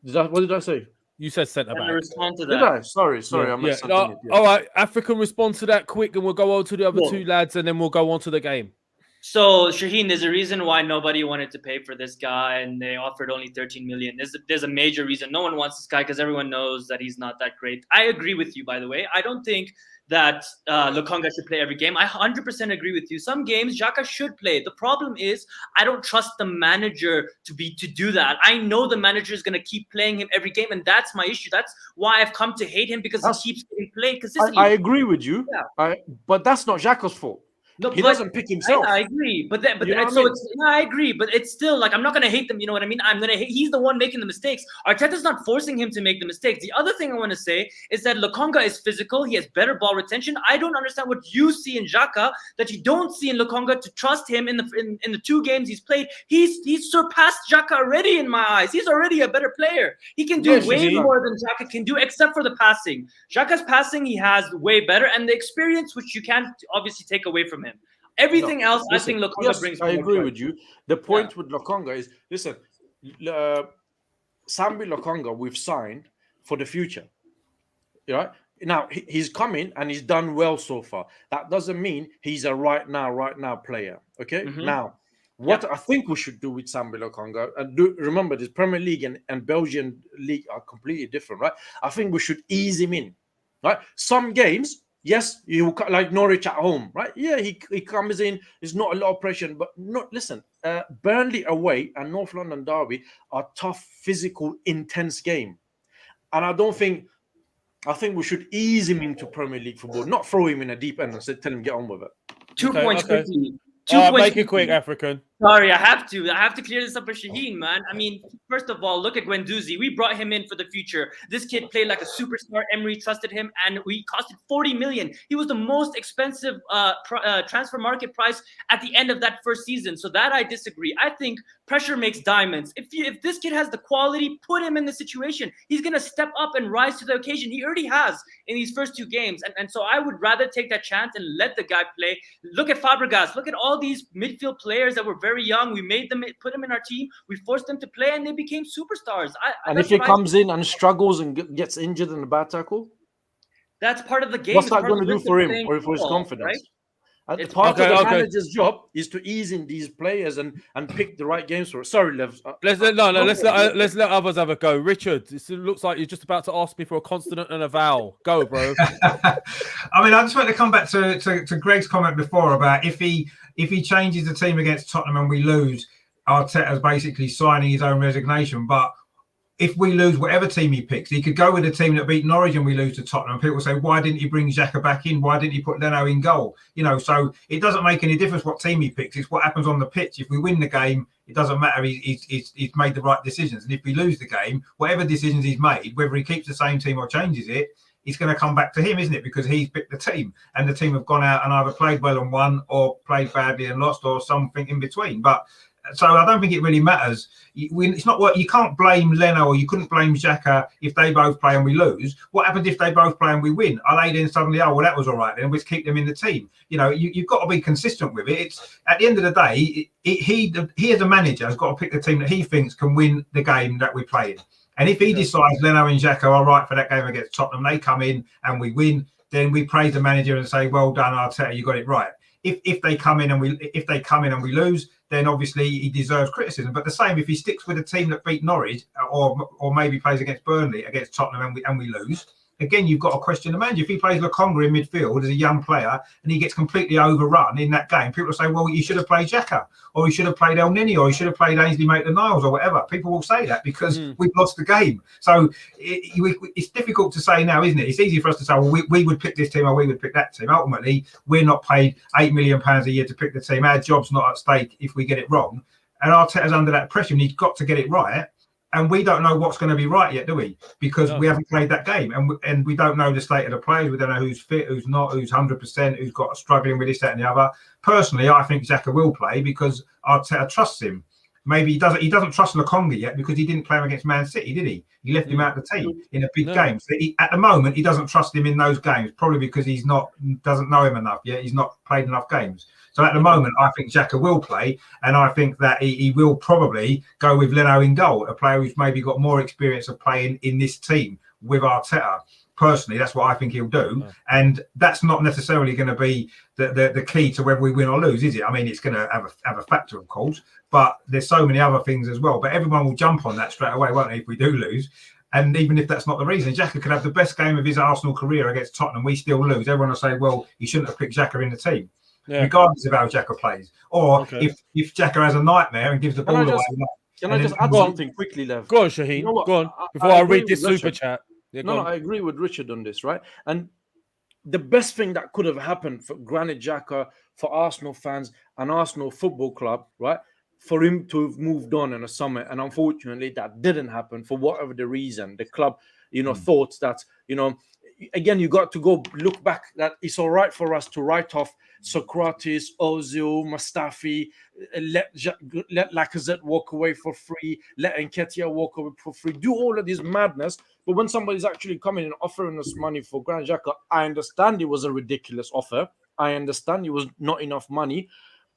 what did I say? You said centre I'm back. gonna respond to Did that. I? Sorry, I missed something. All right, African, respond to that quick, and we'll go on to the other Cool. two lads, and then we'll go on to the game. So Shaheen, there's a reason why nobody wanted to pay for this guy, and they offered only 13 million. There's a major reason. No one wants this guy because everyone knows that he's not that great. I agree with you, by the way. I don't think that Lokonga should play every game. I 100% agree with you. Some games Xhaka should play. The problem is I don't trust the manager to do that. I know the manager is going to keep playing him every game, and that's my issue. That's why I've come to hate him, because he keeps getting played consistently. I agree with you, but that's not Xhaka's fault. No, he doesn't pick himself. I agree, but I agree, but it's still like I'm not gonna hate them. You know what I mean? I'm gonna hate. He's the one making the mistakes. Arteta's not forcing him to make the mistakes. The other thing I want to say is that Lokonga is physical. He has better ball retention. I don't understand what you see in Xhaka that you don't see in Lokonga. To trust him in the 2 games he's played, he's surpassed Xhaka already in my eyes. He's already a better player. He can do way more than Xhaka can do, except for the passing. Xhaka's passing he has way better, and the experience, which you can't obviously take away from him. Everything else, listen, I think Lokonga brings. I agree with you. The point with Lokonga is, listen, Sambi Lokonga we've signed for the future. Right now, he's coming and he's done well so far. That doesn't mean he's a right now player. Okay, now what I think we should do with Sambi Lokonga, and remember, this Premier League and Belgian league are completely different, right? I think we should ease him in. Right, some games. Yes, you like Norwich at home, right? Yeah, he comes in. There's not a lot of pressure, but listen. Burnley away and North London derby are tough, physical, intense game, and I think we should ease him into Premier League football, not throw him in a deep end and tell him get on with it. 2 points quickly. Make it quick, African. Sorry, I have to clear this up for Shaheen, man. I mean, first of all, look at Guendouzi. We brought him in for the future. This kid played like a superstar. Emery trusted him, and we costed 40 million. He was the most expensive transfer market price at the end of that first season. So that I disagree. I think pressure makes diamonds. If this kid has the quality, put him in the situation. He's gonna step up and rise to the occasion. He already has in these first 2 games, and so I would rather take that chance and let the guy play. Look at Fabregas. Look at all these midfield players that were very young. We made them, put them in our team. We forced them to play, and they became superstars. And if he comes in and struggles and gets injured in a bad tackle, that's part of the game. What's that going to do for him or for his confidence? Right? Part of the manager's job is to ease in these players and pick the right games for it. Sorry, Lev. Let's let others have a go. Richard, it looks like you're just about to ask me for a consonant and a vowel. Go, bro. I mean, I just want to come back to Greg's comment before about if he changes the team against Tottenham and we lose, Arteta's basically signing his own resignation. But if we lose whatever team he picks, he could go with a team that beat Norwich and we lose to Tottenham. People say, why didn't he bring Xhaka back in? Why didn't he put Leno in goal? You know, so it doesn't make any difference what team he picks. It's what happens on the pitch. If we win the game, it doesn't matter. He's made the right decisions. And if we lose the game, whatever decisions he's made, whether he keeps the same team or changes it, it's going to come back to him, isn't it? Because he's picked the team, and the team have gone out and either played well and won, or played badly and lost, or something in between. But so I don't think it really matters. It's not what you can't blame Leno, or you couldn't blame Xhaka if they both play and we lose. What happens if they both play and we win? Are they then suddenly, oh well, that was all right then, let's keep them in the team? You know, you've got to be consistent with it. It's at the end of the day, he as a manager has got to pick the team that he thinks can win the game that we're playing. And if he decides Leno and Xhaka are right for that game against Tottenham, they come in and we win, then we praise the manager and say, well done, Arteta, you got it right. If they come in and we lose, then obviously he deserves criticism. But the same if he sticks with a team that beat Norwich, or maybe plays against Burnley, against Tottenham, and we lose. Again, you've got to question the manager. If he plays Lokonga in midfield as a young player and he gets completely overrun in that game, people will say, well, you should have played Xhaka, or you should have played El Nini, or you should have played Ainsley Maitland-Niles, or whatever. People will say that because we've lost the game. So it's difficult to say now, isn't it? It's easy for us to say, well, we would pick this team or we would pick that team. Ultimately, we're not paid £8 million a year to pick the team. Our job's not at stake if we get it wrong. And Arteta's under that pressure and he's got to get it right. And we don't know what's going to be right yet, do we? Because we haven't played that game, and we don't know the state of the players. We don't know who's fit, who's not, who's 100%, who's got struggling with this, that, and the other. Personally, I think Xhaka will play because Arteta trusts him. Maybe he doesn't trust Lokonga yet because he didn't play him against Man City, did he? He left him out of the team in a big game. So at the moment, he doesn't trust him in those games, probably because doesn't know him enough yet. He's not played enough games. So at the moment, I think Xhaka will play, and I think that he will probably go with Leno in goal, a player who's maybe got more experience of playing in this team with Arteta. Personally, that's what I think he'll do, and that's not necessarily going to be the key to whether we win or lose, is it? I mean, it's going to have a factor, of course, but there's so many other things as well. But everyone will jump on that straight away, won't they, if we do lose? And even if that's not the reason, Xhaka could have the best game of his Arsenal career against Tottenham. We still lose. Everyone will say, well, he shouldn't have picked Xhaka in the team, regardless of how Xhaka plays. Or if Xhaka has a nightmare and gives the ball away. Can I just add something quickly, Lev? Go on, Shaheen. You know go on. Before I read this super chat. Yeah, no, I agree with Richard on this, right? And the best thing that could have happened for Granit Xhaka, for Arsenal fans and Arsenal Football Club, right? For him to have moved on in the summer. And unfortunately, that didn't happen for whatever the reason. The club, thought that, again, you got to go look back that it's all right for us to write off Socrates, Ozil, Mustafi, let Lacazette walk away for free, let Nketiah walk away for free, do all of this madness. But when somebody's actually coming and offering us money for Granit Xhaka, I understand it was a ridiculous offer. I understand it was not enough money.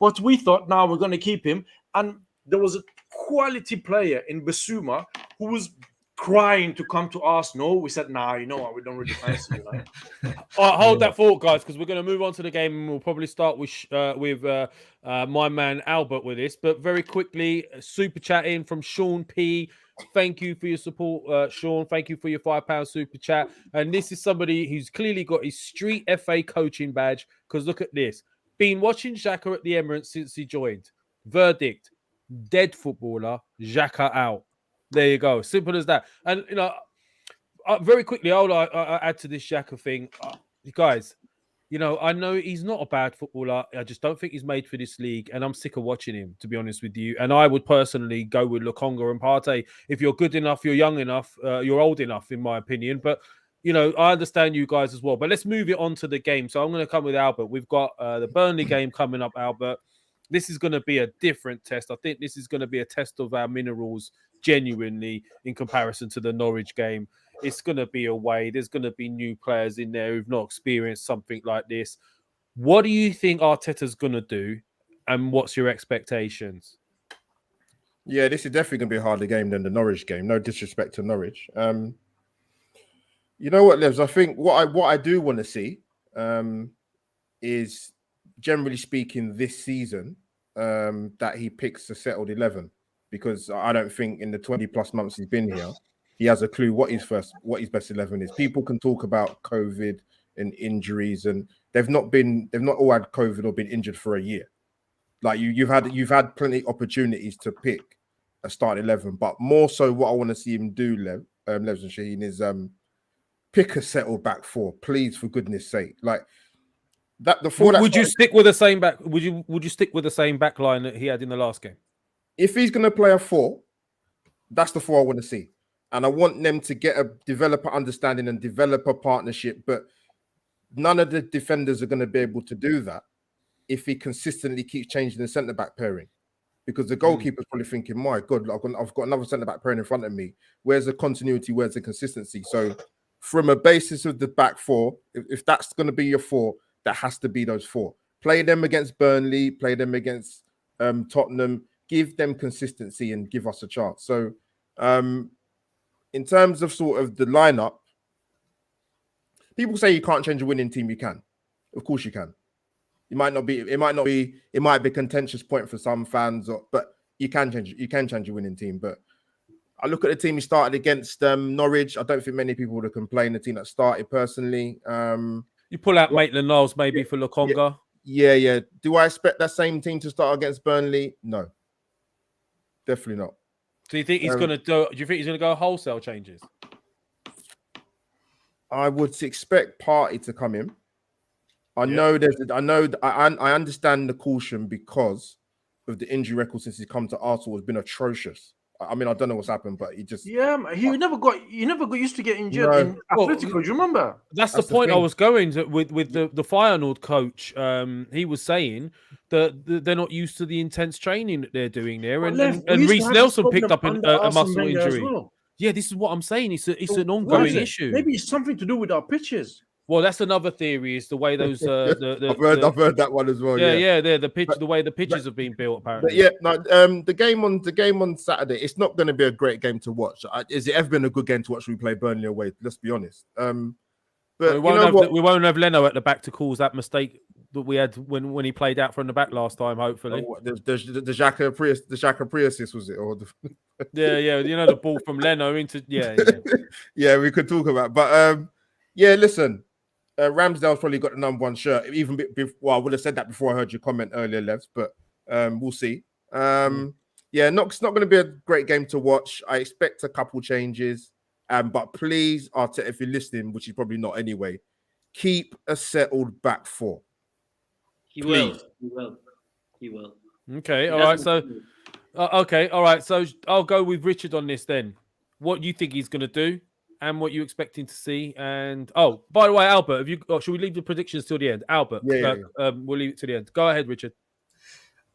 But we thought, now we're going to keep him. And there was a quality player in Basuma who was crying to come to Arsenal. We said, nah, you know what? We don't really fancy you. Right? Hold that thought, guys, because we're going to move on to the game and we'll probably start with my man Albert with this. But very quickly, super chat in from Sean P. Thank you for your support, Sean. Thank you for your £5 super chat. And this is somebody who's clearly got his Street FA coaching badge, because look at this. Been watching Xhaka at the Emirates since he joined. Verdict, dead footballer, Xhaka out. There you go. Simple as that. And, very quickly, I'll add to this Xhaka thing. Guys, I know he's not a bad footballer. I just don't think he's made for this league. And I'm sick of watching him, to be honest with you. And I would personally go with Lokonga and Partey. If you're good enough, you're young enough, you're old enough, in my opinion. But, I understand you guys as well. But let's move it on to the game. So I'm going to come with Albert. We've got the Burnley game coming up, Albert. This is going to be a different test. I think this is going to be a test of our minerals genuinely in comparison to the Norwich game. It's going to be away. There's going to be new players in there who've not experienced something like this. What do you think Arteta's going to do, and what's your expectations? Yeah, this is definitely going to be a harder game than the Norwich game. No disrespect to Norwich. You know what, Levs? I think what I do want to see is, generally speaking, this season that he picks a settled 11, because I don't think in the 20+ months he's been here, he has a clue what his best 11 is. People can talk about COVID and injuries, and they've not all had COVID or been injured for a year. Like you've had plenty of opportunities to pick a start 11, but more so what I want to see him do, Levs and Shaheen, is pick a settled back four, please, for goodness sake. Like that. Would you stick with the same back? Would you stick with the same back line that he had in the last game? If he's going to play a 4, that's the 4 I want to see. And I want them to develop an understanding and develop a partnership. But none of the defenders are going to be able to do that if he consistently keeps changing the centre-back pairing. Because the goalkeeper's probably thinking, my God, I've got another centre-back pairing in front of me. Where's the continuity? Where's the consistency? So from a basis of the back 4, if that's going to be your 4, that has to be those 4. Play them against Burnley, play them against Tottenham, give them consistency and give us a chance. So in terms of sort of the lineup, people say you can't change a winning team. You can. Of course you can. It might be a contentious point for some fans, but you can change your winning team. But I look at the team he started against Norwich. I don't think many people would have complained the team that started personally. You pull out Maitland-Niles maybe for Lokonga. Yeah. Do I expect that same team to start against Burnley? No. Definitely not. So you think he's going to do you think he's going to go wholesale changes? I would expect Partey to come in. I understand the caution because of the injury record since he's come to Arsenal has been atrocious. I mean, I don't know what's happened, but he just... Yeah, he never got used to get injured in Atletico, do you remember? That's the point I was going to, with the Feyenoord coach. He was saying that they're not used to the intense training that they're doing there. And Reece Nelson picked up a muscle injury. Well. Yeah, this is what I'm saying. It's an ongoing issue. Maybe it's something to do with our pitches. Well, that's another theory. Is the way those I've heard that one as well. the pitch, the way the pitches have been built. Apparently, But yeah, no. The game on Saturday. It's not going to be a great game to watch. Is it ever been a good game to watch? We play Burnley away. Let's be honest. But we won't have Leno at the back to cause that mistake that we had when he played out from the back last time. Hopefully, the Xhaka pre-assist was it? Or yeah, you know, the ball from Leno into yeah, we could talk about. But yeah, listen, Ramsdale's probably got the #1 shirt. Even before, I would have said that before I heard your comment earlier, Levs. But we'll see. Yeah, it's not going to be a great game to watch. I expect a couple changes. But please, Arteta, if you're listening, which is probably not anyway, keep a settled back four. He will. He will. Okay, all right. So, okay, all right. So I'll go with Richard on this then. What you think he's going to do, and what you expecting to see. And by the way, Albert, have you? Should we leave the predictions till the end? Albert, we'll leave it to the end. Go ahead, Richard.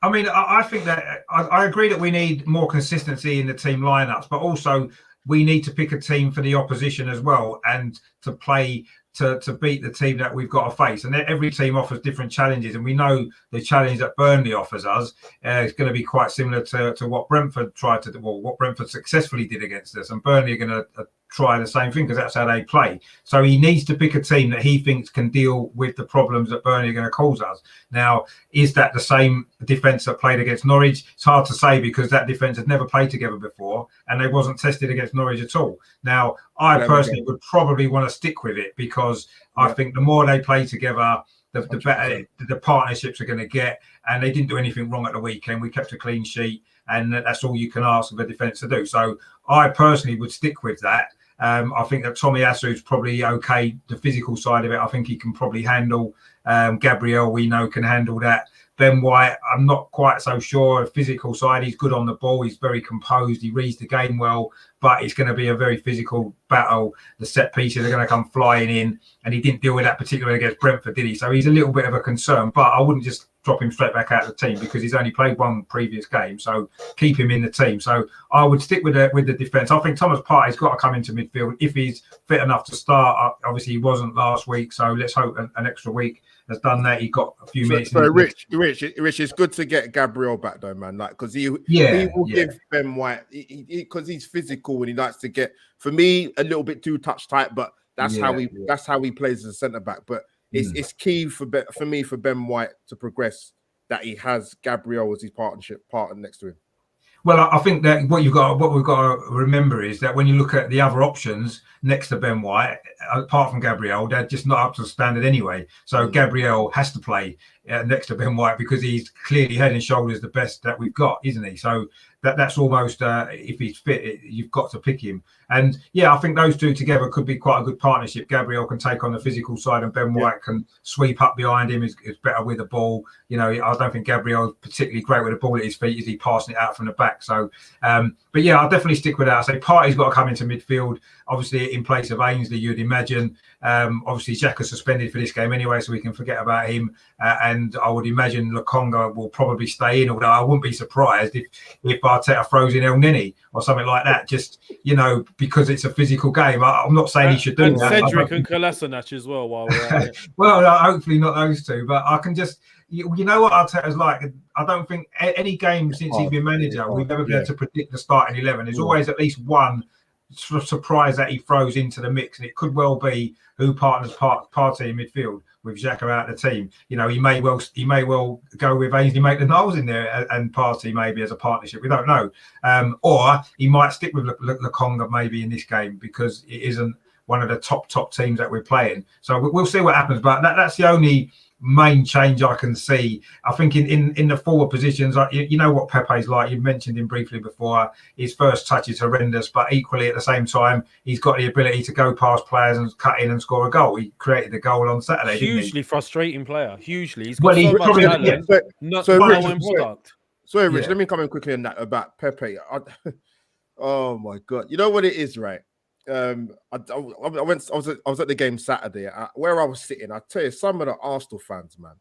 I mean, I think that I agree that we need more consistency in the team lineups, but also we need to pick a team for the opposition as well, and to play to beat the team that we've got to face. And every team offers different challenges, and we know the challenge that Burnley offers us is going to be quite similar to what Brentford what Brentford successfully did against us. And Burnley are going to try the same thing because that's how they play. So he needs to pick a team that he thinks can deal with the problems that Burnley are going to cause us. Now, is that the same defence that played against Norwich? It's hard to say because that defence had never played together before and they wasn't tested against Norwich at all. Now, I personally would probably want to stick with it because I think the more they play together, the better the partnerships are going to get. And they didn't do anything wrong at the weekend. We kept a clean sheet, and that's all you can ask of a defence to do. So I personally would stick with that. I think that Tomiyasu is probably okay. The physical side of it, I think he can probably handle. Gabriel, we know, can handle that. Ben White, I'm not quite so sure. Physical side, he's good on the ball. He's very composed. He reads the game well, but it's going to be a very physical battle. The set pieces are going to come flying in, and he didn't deal with that particularly against Brentford, did he? So he's a little bit of a concern, but I wouldn't just drop him straight back out of the team because he's only played one previous game. So keep him in the team. So I would stick with the defence. I think Thomas Partey's got to come into midfield if he's fit enough to start. Obviously, he wasn't last week, so let's hope an extra week has done that. He got a few minutes. So Rich, it's good to get Gabriel back though, man. Like, because he will give Ben White because he's physical and he likes to get, for me, a little bit too touch tight, but that's how he plays as a centre back. But it's key for me for Ben White to progress that he has Gabriel as his partner next to him. Well, I think that what we've got to remember is that when you look at the other options next to Ben White, apart from Gabriel, they're just not up to standard anyway. So Gabriel has to play next to Ben White because he's clearly head and shoulders the best that we've got, isn't he? So that's almost, if he's fit, you've got to pick him. And I think those two together could be quite a good partnership. Gabriel can take on the physical side and Ben White can sweep up behind him, is better with the ball. You know, I don't think Gabriel is particularly great with the ball at his feet. Is he passing it out from the back? So, but I'll definitely stick with that. I say Partey's got to come into midfield, obviously in place of Ainsley, you'd imagine. Obviously, Xhaka suspended for this game anyway, so we can forget about him. And I would imagine Lokonga will probably stay in, although I wouldn't be surprised if Arteta throws in El Nini or something like that, just, because it's a physical game. I'm not saying he should do that. Cedric and Kolasinac as well while we're at it. Well, hopefully not those two, but I can just, you know what Arteta's like. I don't think any game since he's been manager, we've never been able to predict the starting 11. There's always at least one surprise that he throws into the mix, and it could well be who partners Partey in midfield with Xhaka out of the team. He may well go with Ainsley Maitland-Niles in there and Partey maybe as a partnership. We don't know, or he might stick with Lokonga maybe in this game because it isn't one of the top teams that we're playing. So we'll see what happens. But that's the only main change I can see. I think in the forward positions, you know what Pepe's like. You mentioned him briefly before. His first touch is horrendous, but equally at the same time, he's got the ability to go past players and cut in and score a goal. He created the goal on Saturday. Hugely frustrating player. Hugely, he's got so much talent. Sorry, Rich. Let me come in quickly on that about Pepe. Oh my God! You know what it is, right? I was at the game Saturday. Where I was sitting, I tell you, some of the Arsenal fans, man,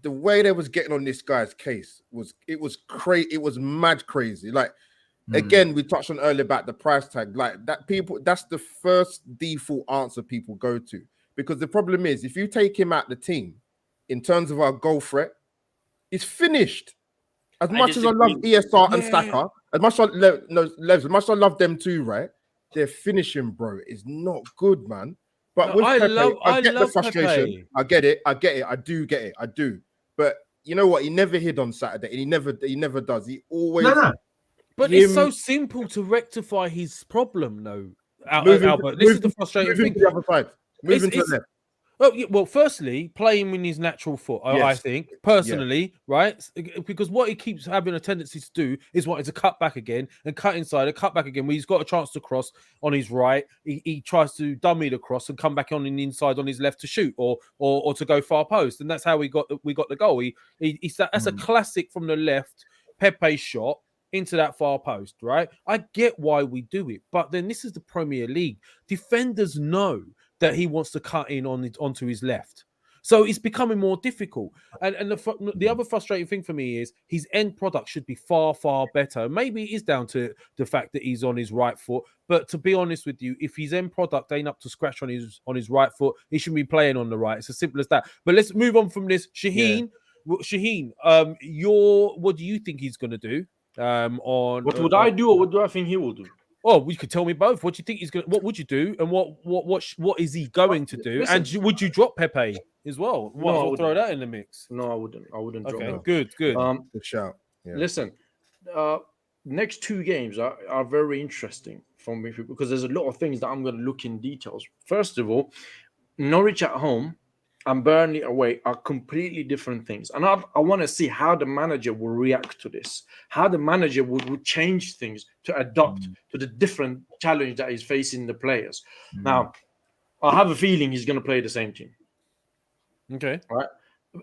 the way they was getting on this guy's case was crazy. It was mad crazy. Like again, we touched on earlier about the price tag. Like that, that's the first default answer people go to. because the problem is if you take him out the team in terms of our goal threat, it's finished. As much as I love ESR and Xhaka, as much as as much as I love them too, right? Their finishing, bro, is not good, man. But with Pepe, I get the frustration. Pepe. I get it. I do get it. I do. But you know what? He never hid on Saturday, and he never does. He always. No. But it's so simple to rectify his problem, though. Albert, this is the frustrating thing. To the other side. Moving to the left. Well, firstly, playing in his natural foot, I think, personally, right? Because what he keeps having a tendency to do is wanting to cut back again and cut inside and cut back again. When he's got a chance to cross on his right, he tries to dummy the cross and come back on the inside on his left to shoot or to go far post. And that's how we got the goal. That's a classic from the left, Pepe shot into that far post, right? I get why we do it, but then this is the Premier League. Defenders know that he wants to cut in onto his left. So it's becoming more difficult. And the other frustrating thing for me is his end product should be far, far better. Maybe it is down to the fact that he's on his right foot. But to be honest with you, if his end product ain't up to scratch on his right foot, he shouldn't be playing on the right. It's as simple as that. But let's move on from this. Shaheen, what do you think he's going to do? What would I do, or what do I think he will do? Oh, you could tell me both. What do you think he's going? What would you do, and what is he going to do? Listen, and would you drop Pepe as well? No, throw that in the mix. No, I wouldn't. Drop him. Good. Good shout. Yeah. Listen, next two games are very interesting for me because there's a lot of things that I'm going to look in details. First of all, Norwich at home and Burnley away are completely different things. And I want to see how the manager will react to this, how the manager would change things to adapt to the different challenge that he's facing the players. Now, I have a feeling he's going to play the same team. Okay. Right.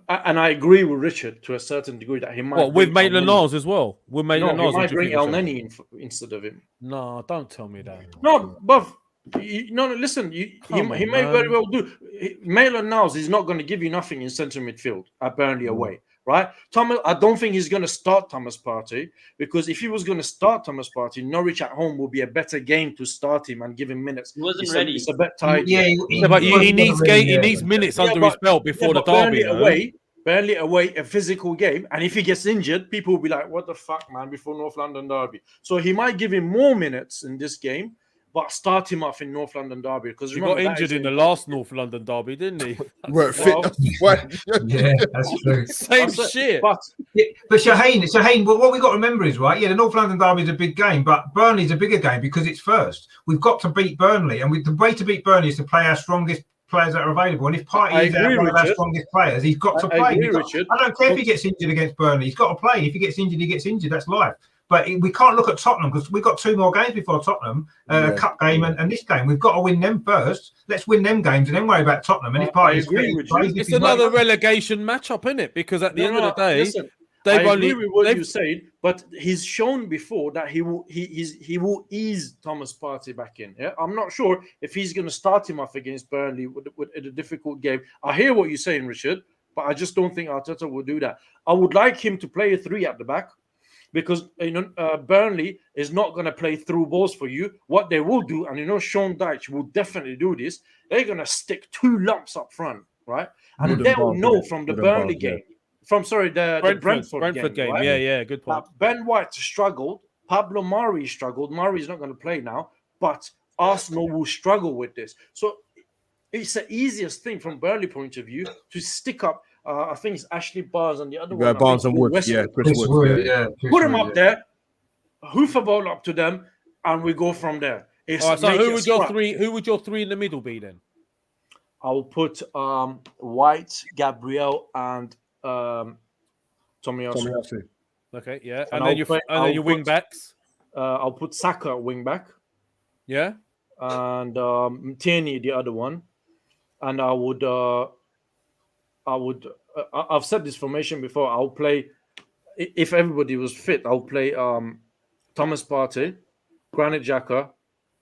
And I agree with Richard to a certain degree that he might... with Maitland-Niles as well? With Maitland-Niles, he might bring El Neni instead of him. No, don't tell me that. No, but... listen. He may very well do. Maitland-Niles is not going to give you nothing in centre midfield at Burnley away, right? I don't think he's going to start Thomas Partey because if he was going to start Thomas Partey, Norwich at home would be a better game to start him and give him minutes. He wasn't ready. It's a bit tight. But he needs minutes under his belt before the derby. Burnley away, a physical game, and if he gets injured, people will be like, "What the fuck, man?" Before North London derby, so he might give him more minutes in this game. But start him off in North London derby because he got injured in the last North London derby, didn't he? Yeah, that's true. Same shit. But Shaheen, what we got to remember is right. Yeah, the North London derby is a big game, but Burnley's a bigger game because it's first. We've got to beat Burnley, and the way to beat Burnley is to play our strongest players that are available. And if Partey is one of our strongest players, he's got to play. I don't care if he gets injured against Burnley. He's got to play. If he gets injured, he gets injured. That's life. But we can't look at Tottenham because we've got two more games before Tottenham, cup game and this game. We've got to win them first. Let's win them games and then worry about Tottenham. And if it's another relegation matchup, isn't it? Because at the end of the day, listen, I agree with what you said, but he's shown before that he will ease Thomas Partey back in. Yeah, I'm not sure if he's going to start him off against Burnley with a difficult game. I hear what you're saying, Richard, but I just don't think Arteta will do that. I would like him to play a 3 at the back. Because Burnley is not going to play through balls for you. What they will do, and Sean Dyche will definitely do this, they're going to stick 2 lumps up front, right? And they will know from the Burnley game, the Brentford game. Right? Yeah, good point. Ben White struggled. Pablo Mari struggled. Mari's not going to play now, but Arsenal will struggle with this. So it's the easiest thing from Burnley point of view to stick up. I think it's Ashley Barnes and the other one. Barnes and Wood. Chris Wood. Put them up there, hoof a ball up to them, and we go from there. All right, so who would your three in the middle be then? I'll put White, Gabriel, and Tomiyasu. Okay, yeah, and then your wing backs. I'll put Saka at wing back. Yeah, and Tierney the other one, and I've said this formation before. I'll play, if everybody was fit, I'll play Thomas Partey, Granit Xhaka,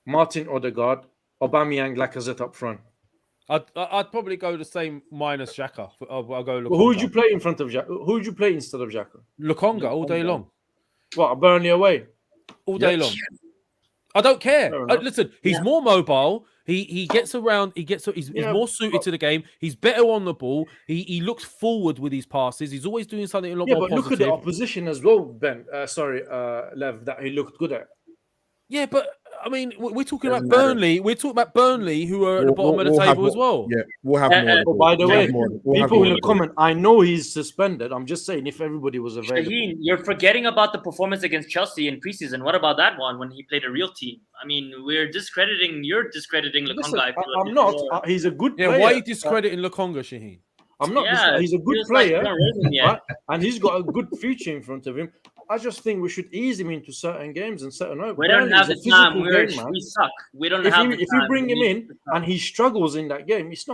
Martin Odegaard, Aubameyang, Lacazette up front. I'd probably go the same minus Xhaka. I'll go Lukonga. Who would you play in front of Xhaka? Who would you play instead of Xhaka? Lukonga all day long. What, Burnley away? All day long. I don't care. Listen, he's more mobile. He gets around. He's more suited to the game. He's better on the ball. He looks forward with his passes. He's always doing something a lot more but positive. look at the opposition as well, Ben. Lev, that he looked good at. Yeah, but I mean, we're talking about Burnley. We're talking about Burnley, who are at the bottom of the table as well. Yeah, we'll have more. Oh, by the way, people in the comment. comment, I know he's suspended. I'm just saying, if everybody was available. Shaheen, you're forgetting about the performance against Chelsea in preseason. What about that one when he played a real team? I mean, you're discrediting Lokonga. I'm not. He's a good player. Yeah, why are you discrediting Lokonga, Shaheen? I'm not. Yeah, he's a good player, like right? And he's got a good future in front of him. I just think we should ease him into certain games and certain. We don't have the time. We suck. We don't have the time. If you bring him in and he struggles in that game, it's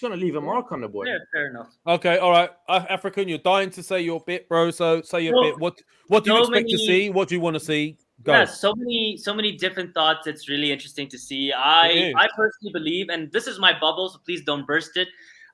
gonna leave a mark on the boy. Yeah, fair enough. Okay, all right, African, you're dying to say your bit, bro. So say your bit. What do you expect to see? What do you want to see? Go. Yeah, so many different thoughts. It's really interesting to see. I personally believe, and this is my bubble, so please don't burst it.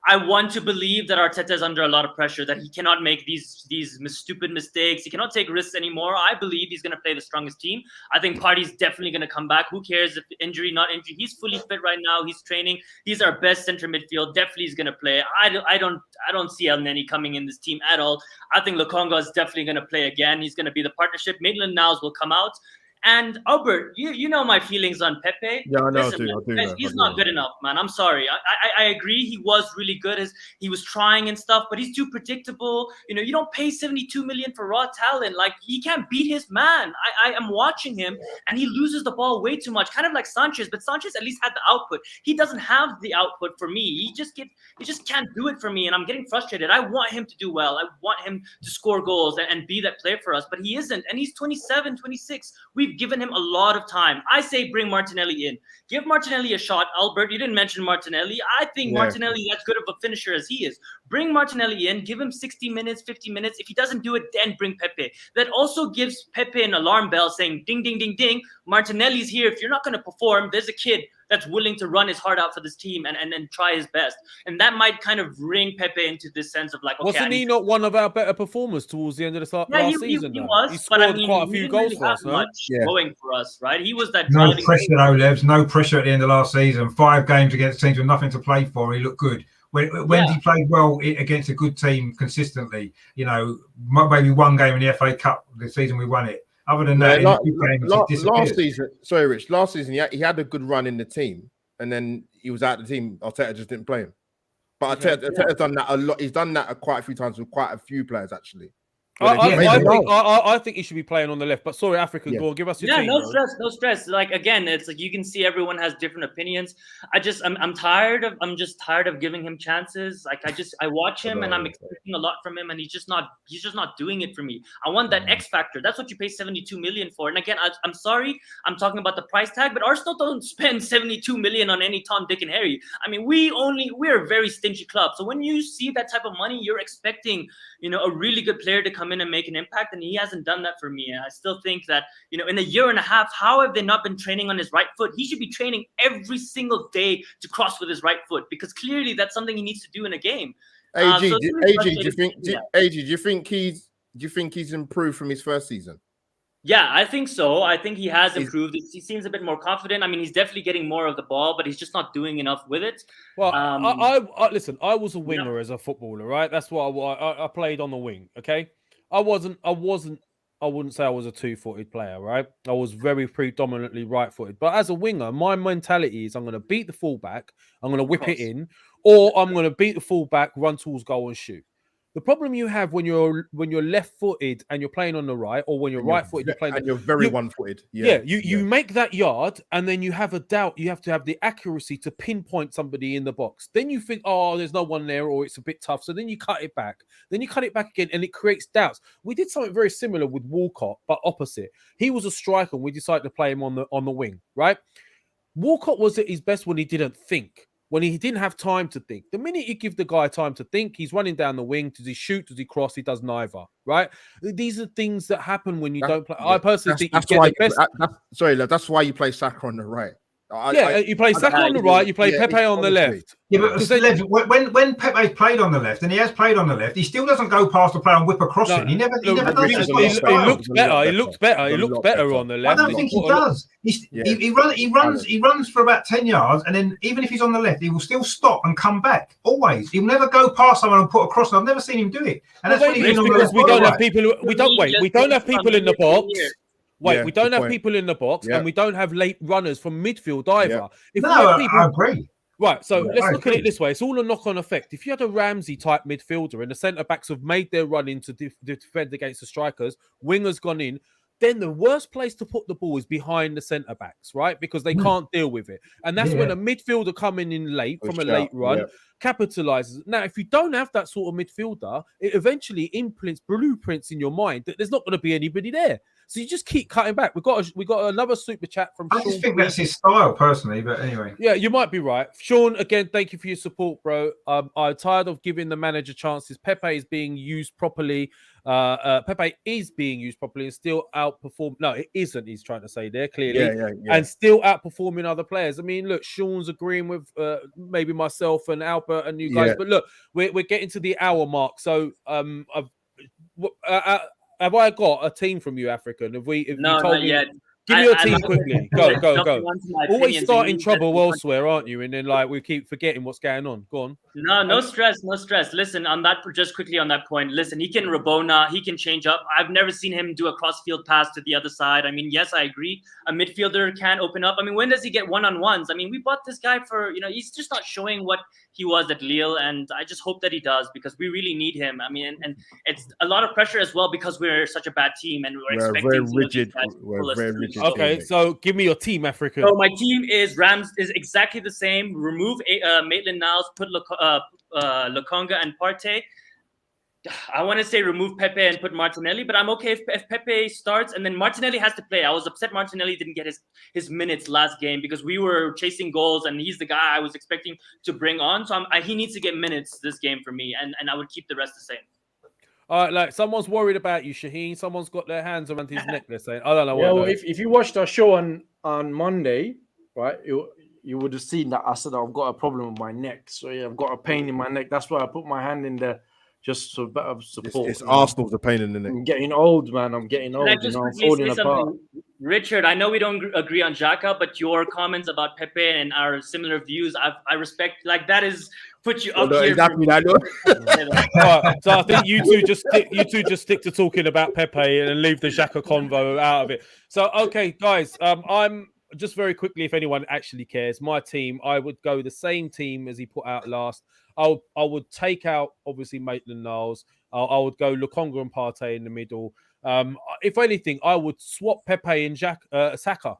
I want to believe that Arteta is under a lot of pressure, that he cannot make these stupid mistakes. He cannot take risks anymore. I believe he's going to play the strongest team. I think Partey's definitely going to come back. Who cares if injury, not injury? He's fully fit right now. He's training. He's our best center midfield. Definitely he's going to play. I don't see El Neni coming in this team at all. I think Lokonga is definitely going to play again. He's going to be the partnership. Maitland-Niles will come out. And Albert, you know my feelings on Pepe. Yeah, I know. Listen, he's not good enough, man. I'm sorry. I agree. He was really good. He was trying and stuff, but he's too predictable. You know, you don't pay 72 million for raw talent. Like, he can't beat his man. I am watching him, and he loses the ball way too much, kind of like Sanchez. But Sanchez at least had the output. He doesn't have the output for me. He just can't do it for me, and I'm getting frustrated. I want him to do well. I want him to score goals and be that player for us, but he isn't. And he's 27, 26. We've given him a lot of time. I say bring Martinelli in. Give Martinelli a shot. Albert, you didn't mention Martinelli. I think Martinelli is as good of a finisher as he is. Bring Martinelli in. Give him 60 minutes, 50 minutes. If he doesn't do it, then bring Pepe. That also gives Pepe an alarm bell saying, ding, ding, ding, ding. Martinelli's here. If you're not going to perform, there's a kid that's willing to run his heart out for this team and try his best. And that might kind of bring Pepe into this sense of like, okay. Wasn't he not one of our better performers towards the end of the last season? He was. He scored quite a few goals for us, going for us, right? He was that. No pressure, though, Levs. No pressure at the end of last season. 5 games against teams with nothing to play for. He looked good. When he played well against a good team consistently, you know, maybe one game in the FA Cup the season we won it. Other than that, last season, sorry, Rich. Last season, he had a good run in the team, and then he was out of the team. Arteta just didn't play him. But Arteta's done that a lot. He's done that quite a few times with quite a few players, actually. I think he should be playing on the left. But sorry, African, go on, give us your team. No stress. Like, again, it's like you can see everyone has different opinions. I'm tired of giving him chances. Like, I watch him and I'm expecting a lot from him, and he's just not doing it for me. I want that X factor. That's what you pay 72 million for. And again, I'm sorry, I'm talking about the price tag, but Arsenal don't spend 72 million on any Tom, Dick, and Harry. I mean, we're a very stingy club. So when you see that type of money, you're expecting, you know, a really good player to come in and make an impact, and he hasn't done that for me. And I still think that, you know, in a year and a half, how have they not been training on his right foot? He should be training every single day to cross with his right foot, because clearly that's something he needs to do in a game. Do you think he's improved from his first season? Yeah, I think so. I think he has improved. He seems a bit more confident. I mean, he's definitely getting more of the ball, but he's just not doing enough with it. Well, I listen, I was a winger as a footballer, right? That's why I played on the wing, okay? I wouldn't say I was a two-footed player, right? I was very predominantly right-footed. But as a winger, my mentality is I'm going to beat the fullback, I'm going to whip it in, or I'm going to beat the fullback, run towards goal and shoot. The problem you have when you're left-footed and you're playing on the right, or when you're right-footed, you're playing, and you're very one-footed. You make that yard, and then you have a doubt. You have to have the accuracy to pinpoint somebody in the box. Then you think, oh, there's no one there, or it's a bit tough. So then you cut it back. Then you cut it back again, and it creates doubts. We did something very similar with Walcott, but opposite. He was a striker, and we decided to play him on the wing, right? Walcott was at his best when he didn't think. When he didn't have time to think. The minute you give the guy time to think, he's running down the wing. Does he shoot? Does he cross? He does neither, right? These are things that happen when you don't play. I personally think that's why you play Xhaka on the right. You play Saka on the right, you play Pepe on the left. Yeah, but when Pepe played on the left, and he has played on the left, he still doesn't go past the player and whip across it. He never does that. He looks better. He looks better on the left. I don't think he does. He runs for about 10 yards, and then even if he's on the left, he will still stop and come back. Always. He'll never go past someone and put a cross. I've never seen him do it. And that's because we don't have people. We don't have people in the box. We don't have people in the box, and we don't have late runners from midfield either. I agree. Right, so let's look at it this way. It's all a knock-on effect. If you had a Ramsey-type midfielder and the centre-backs have made their run in to defend against the strikers, wingers gone in, then the worst place to put the ball is behind the centre-backs, right? Because they can't deal with it. And that's when a midfielder coming in late from a late run capitalizes. Now, if you don't have that sort of midfielder, it eventually imprints blueprints in your mind that there's not going to be anybody there. So you just keep cutting back. We got another super chat from Sean. I just think that's his style personally, but anyway. Yeah, you might be right. Sean, again, thank you for your support, bro. I'm tired of giving the manager chances. Pepe is being used properly. Pepe is being used properly and still outperform. No, it isn't. He's trying to say there clearly, and still outperforming other players. I mean, look, Sean's agreeing with maybe myself and Albert and you guys, but look, we're getting to the hour mark. So, have I got a team from you, African? Have you told not me? Yet. Give me your team quickly. Go. Always starting trouble elsewhere, aren't you? And then we keep forgetting what's going on. Go on. No stress. Listen, on that, just quickly on that point. Listen, he can Rabona, he can change up. I've never seen him do a cross-field pass to the other side. I mean, yes, I agree. A midfielder can open up. I mean, when does he get one-on-ones? I mean, we bought this guy for, he's just not showing what he was at Lille, and I just hope that he does because we really need him. I mean, and it's a lot of pressure as well because we're such a bad team and we're expecting very rigid. We're very rigid. Okay, so give me your team, African. So my team is exactly the same. Remove Maitland-Niles, put Lokonga and Partey. I want to say remove Pepe and put Martinelli, but I'm okay if Pepe starts and then Martinelli has to play. I was upset Martinelli didn't get his minutes last game because we were chasing goals and he's the guy I was expecting to bring on. So he needs to get minutes this game for me, and I would keep the rest the same. All right, like someone's worried about you, Shaheen. Someone's got their hands around his neck. They're saying, I don't know what. Well, if you watched our show on Monday, right, you would have seen that I said I've got a problem with my neck. So I've got a pain in my neck. That's why I put my hand in there just for better support. It's Arsenal's a pain in the neck. I'm getting old, man. I'm getting old. I'm falling apart. Richard, I know we don't agree on Xhaka, but your comments about Pepe and our similar views, I respect. Like that is put you up here. Exactly. I know. Right, so I think you two just stick to talking about Pepe and leave the Xhaka convo out of it. So okay, guys, I'm just very quickly, if anyone actually cares, my team, I would go the same team as he put out last. I would take out obviously Maitland-Niles. I would go Lokonga and Partey in the middle. If anything, I would swap Pepe and Saka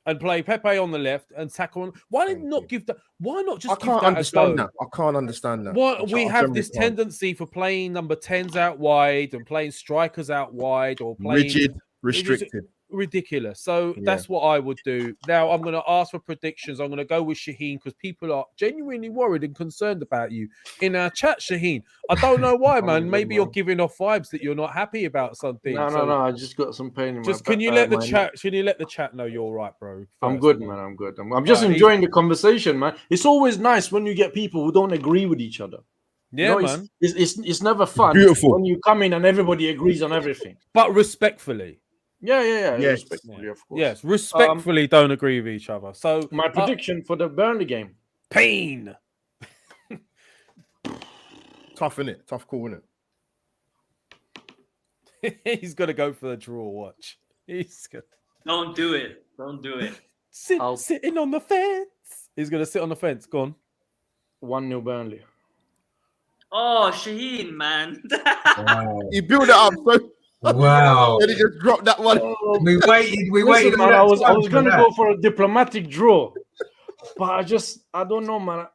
and play Pepe on the left and Saka on. Why not give that? Why not just? I can't understand that. I can't understand that. What we have this tendency for playing number 10s out wide and playing strikers out wide or playing rigid, restricted. Ridiculous. So that's what I would do. Now I'm going to ask for predictions. I'm going to go with Shaheen because people are genuinely worried and concerned about you in our chat, Shaheen. I don't know why, man. Maybe you're giving off vibes that you're not happy about something. No. I just got some pain in my back. Can you let the chat? Can you let the chat know you're all right, bro? First. I'm good, man. I'm good. I'm just enjoying the conversation, man. It's always nice when you get people who don't agree with each other. Yeah, man. It's never fun. Beautiful when you come in and everybody agrees on everything, but respectfully. Yeah. Yes. Respectfully, of course. Yes, respectfully don't agree with each other. So my prediction for the Burnley game: pain. Tough, innit? Tough call, innit? He's gonna go for the draw. Watch. Don't do it. Sitting on the fence. He's gonna sit on the fence. Go on. 1-0 Burnley. Oh, Shaheen, man. Wow. He built it up so. Wow. And he just dropped that one. We waited. Man, I was going to go for a diplomatic draw, but I don't know, man.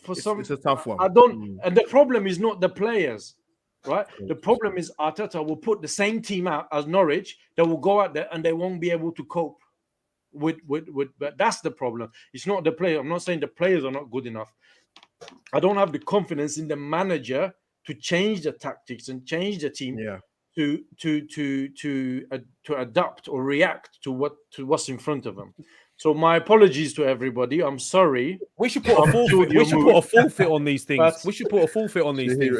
It's a tough one. And the problem is not the players, right? The problem is Arteta will put the same team out as Norwich. They will go out there and they won't be able to cope with. But that's the problem. It's not the player. I'm not saying the players are not good enough. I don't have the confidence in the manager to change the tactics and change the team. Yeah. To adapt or react to what's in front of them. So my apologies to everybody. I'm sorry. We should put a forfeit. We should put a forfeit on these things. We should put a forfeit on these things.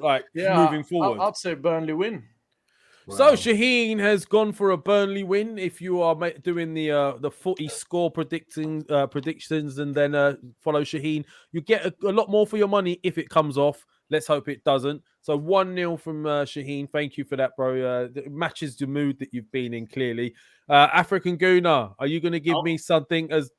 Like moving forward. I'd say Burnley win. Wow. So Shaheen has gone for a Burnley win. If you are doing the footy score predictions and then follow Shaheen, you get a lot more for your money if it comes off. Let's hope it doesn't. So 1-0 from Shaheen. Thank you for that, bro. It matches the mood that you've been in, clearly. African Gooner, are you going to give me something as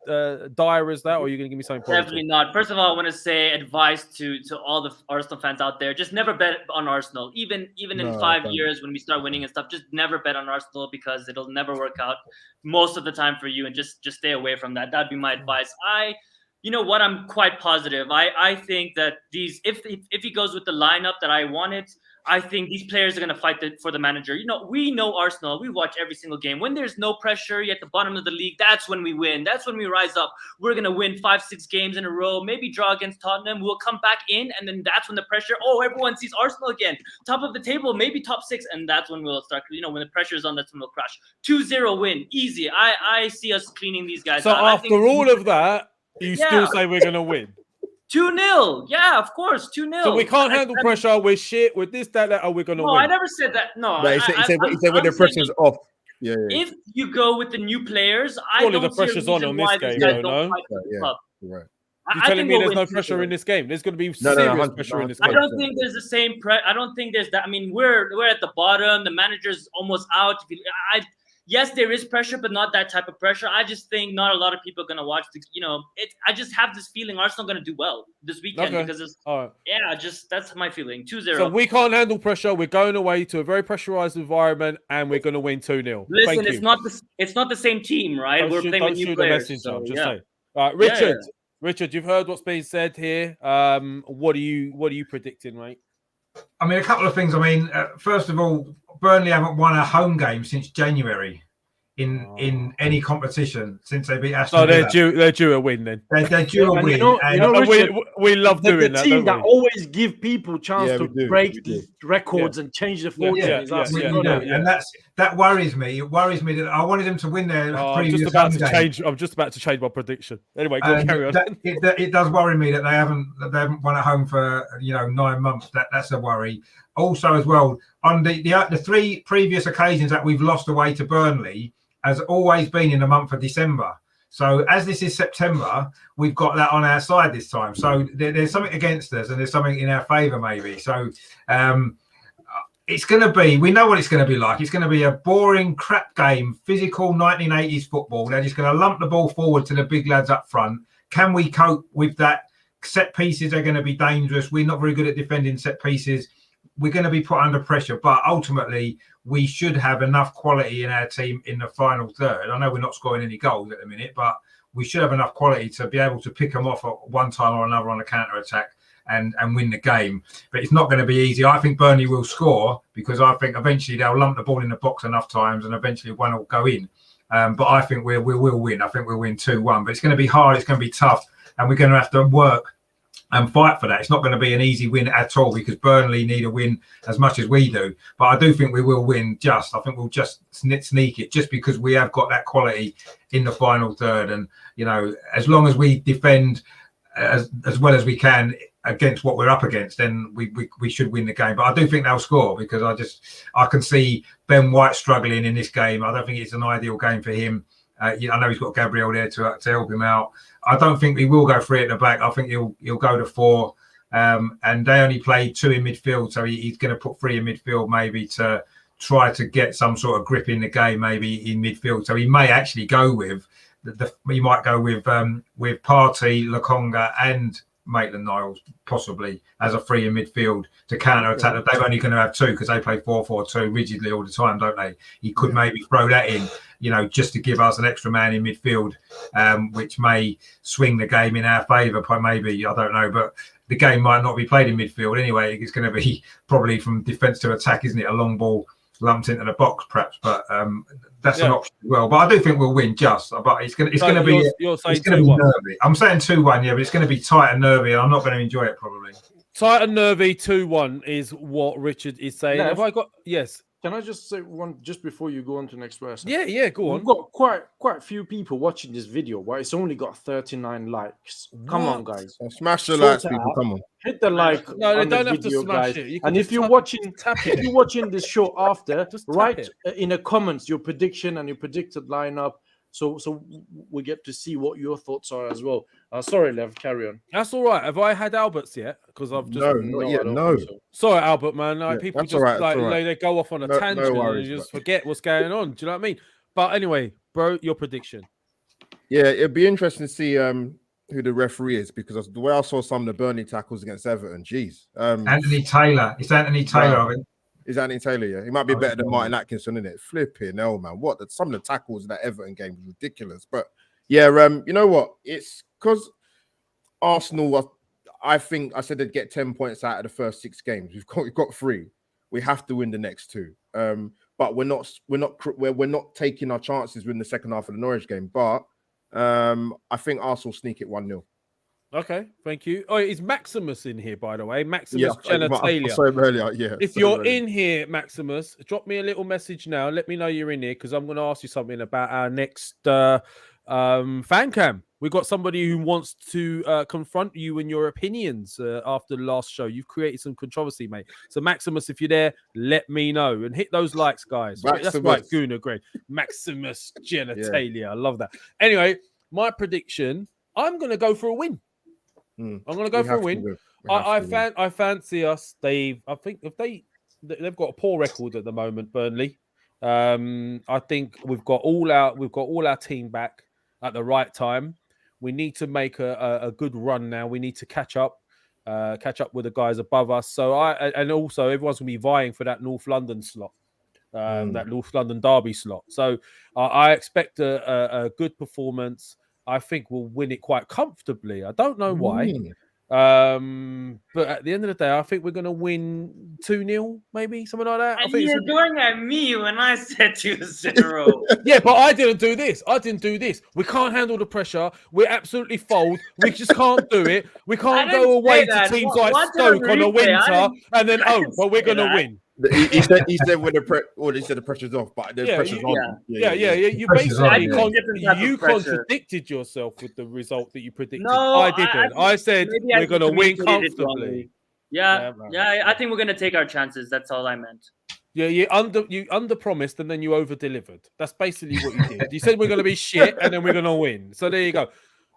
dire as that, or are you going to give me something positive? Definitely not. First of all, I want to say advice to all the Arsenal fans out there. Just never bet on Arsenal. Even in 5 years when we start winning and stuff, just never bet on Arsenal because it'll never work out most of the time for you, and just stay away from that. That'd be my advice. You know what? I'm quite positive. I think that if he goes with the lineup that I wanted, I think these players are going to fight for the manager. You know, we know Arsenal. We watch every single game. When there's no pressure, you're at the bottom of the league. That's when we win. That's when we rise up. We're going to win 5-6 games in a row, maybe draw against Tottenham. We'll come back in, and then that's when the pressure, everyone sees Arsenal again. Top of the table, maybe top 6, and that's when we'll start. You know, when the pressure is on, that's when we'll crash. 2-0 win. Easy. I see us cleaning these guys out. So after all of that, you still say we're going to win? 2-0. Yeah, of course. 2-0. So we can't handle pressure. We're shit. With this, that, are we going to win? No, I never said that. No. He said when the pressure's off. Yeah. If you go with the new players, surely the pressure's on this game, no? Right. You're telling me there's no pressure in this game? There's going to be serious pressure in this game. I don't think there's the same I don't think there's that. I mean, we're at the bottom. The manager's almost out. Yes, there is pressure, but not that type of pressure. I just think not a lot of people are going to watch I just have this feeling Arsenal are going to do well this weekend because it's that's my feeling. 2-0. So we can't handle pressure. We're going away to a very pressurized environment, and we're going to win 2-0. Listen, it's not the same team, right? We're playing with new players. I'm just saying. All right, Richard. Yeah. Richard, you've heard what's being said here. What are you predicting, mate? I mean, a couple of things. I mean, first of all, Burnley haven't won a home game since January in any competition since they beat Aston Villa. So they're due a win then. They're due a win. Richard, we love doing that. The team that always give people chance to break these records and change the fortune. And that worries me. It worries me that I wanted them to win their previous home game. I'm just about to change my prediction. Anyway, go carry on. It does worry me that they haven't won at home for 9 months. That's a worry. Also, as well, on the 3 previous occasions that we've lost away to Burnley has always been in the month of December. So as this is September, we've got that on our side this time. So there's something against us and there's something in our favour maybe. So it's going to be, we know what it's going to be like. It's going to be a boring, crap game, physical 1980s football. They're just going to lump the ball forward to the big lads up front. Can we cope with that? Set pieces are going to be dangerous. We're not very good at defending set pieces. We're going to be put under pressure, but ultimately we should have enough quality in our team in the final third. I know we're not scoring any goals at the minute, but we should have enough quality to be able to pick them off at one time or another on a counter-attack and win the game. But it's not going to be easy. I think Burnley will score because I think eventually they'll lump the ball in the box enough times and eventually one will go in. But I think we will win. I think we'll win 2-1. But it's going to be hard. It's going to be tough. And we're going to have to work and fight for that. It's not going to be an easy win at all because Burnley need a win as much as we do. But I do think we will win I think we'll just sneak it just because we have got that quality in the final third. And, as long as we defend as well as we can against what we're up against, then we should win the game. But I do think they'll score because I can see Ben White struggling in this game. I don't think it's an ideal game for him. I know he's got Gabriel there to help him out. I don't think he will go 3 at the back. I think he'll go to 4. And they only play 2 in midfield, so he's going to put 3 in midfield maybe to try to get some sort of grip in the game, maybe in midfield. So he may actually go with he might go with Partey, Lokonga, and Maitland-Niles possibly as a 3 in midfield to counter attack. They're only going to have 2 because they play 4-4-2 rigidly all the time, don't they? He could maybe throw that in, just to give us an extra man in midfield, which may swing the game in our favour. Maybe, I don't know, but the game might not be played in midfield anyway. It's going to be probably from defence to attack, isn't it? A long ball lumped into the box, perhaps, but that's an option as well. But I do think we'll win but it's going to be nervy. I'm saying 2-1, but it's going to be tight and nervy, and I'm not going to enjoy it probably. Tight and nervy 2-1 is what Richard is saying. Have I got Can I just say one just before you go on to the next person? Yeah, go on. We've got quite a few people watching this video, but it's only got 39 likes. Come on, guys. So smash the Sort likes, it people. out. Come on. Hit the like No, they on the don't have to video, smash guys. it. You can And just if you're tap watching this show after, Just tap write it. in the comments your prediction and your predicted lineup, so we get to see what your thoughts are as well. Sorry, Lev, carry on. That's all right. Have I had Alberts yet? Because I've just No, not yet. I don't No. think so. sorry, Albert, man. Like, Yeah, people that's just all right, that's all right. they go off on a No tangent worries, and you just but- forget what's going on. Do you know what I mean? But anyway, bro, your prediction. Yeah, it'd be interesting to see who the referee is, because the way I saw some of the Burnley tackles against Everton, geez. Anthony Taylor. It's Anthony Taylor. I think. Is Anthony Taylor? Yeah, he might be better than Martin Atkinson, isn't it? Flipping hell, man! Some of the tackles in that Everton game was ridiculous. But yeah, you know what? It's because Arsenal. I think I said they'd get 10 points out of the first 6 games. We've got 3. We have to win the next 2. But we're not taking our chances in the second half of the Norwich game. But I think Arsenal sneak it 1-0. Okay, thank you. Oh, is Maximus in here, by the way? Maximus I Genitalia. saw him earlier. Yeah. If you're in here, Maximus, drop me a little message now. Let me know you're in here, because I'm going to ask you something about our next fan cam. We've got somebody who wants to confront you and your opinions after the last show. You've created some controversy, mate. So, Maximus, if you're there, let me know. And hit those likes, guys. Maximus. That's right, Gooner, great. Maximus Genitalia. I love that. Anyway, my prediction, I'm going to go for a win. I'm going to go for a win. I fancy us. I think if they've got a poor record at the moment, Burnley. I think we've got all our team back at the right time. We need to make a good run now. We need to catch up with the guys above us. So and also everyone's gonna be vying for that North London slot, that North London derby slot. So I expect a good performance. I think we'll win it quite comfortably. I don't know why. But at the end of the day, I think we're going to win 2-0, maybe something like that. And you're doing at me when I said 2-0. Yeah, but I didn't do this. We can't handle the pressure. We're absolutely fold. We just can't do it. We can't go away to teams like Stoke on a winter and then but we're going to win. He said when the pressure's off, but the pressure's on. Yeah. You basically contradicted yourself with the result that you predicted. No, I didn't. I said we're going to win comfortably. Yeah, I think we're going to take our chances. That's all I meant. Yeah, you under promised and then you over delivered. That's basically what you did. You said we're going to be shit and then we're going to win. So there you go.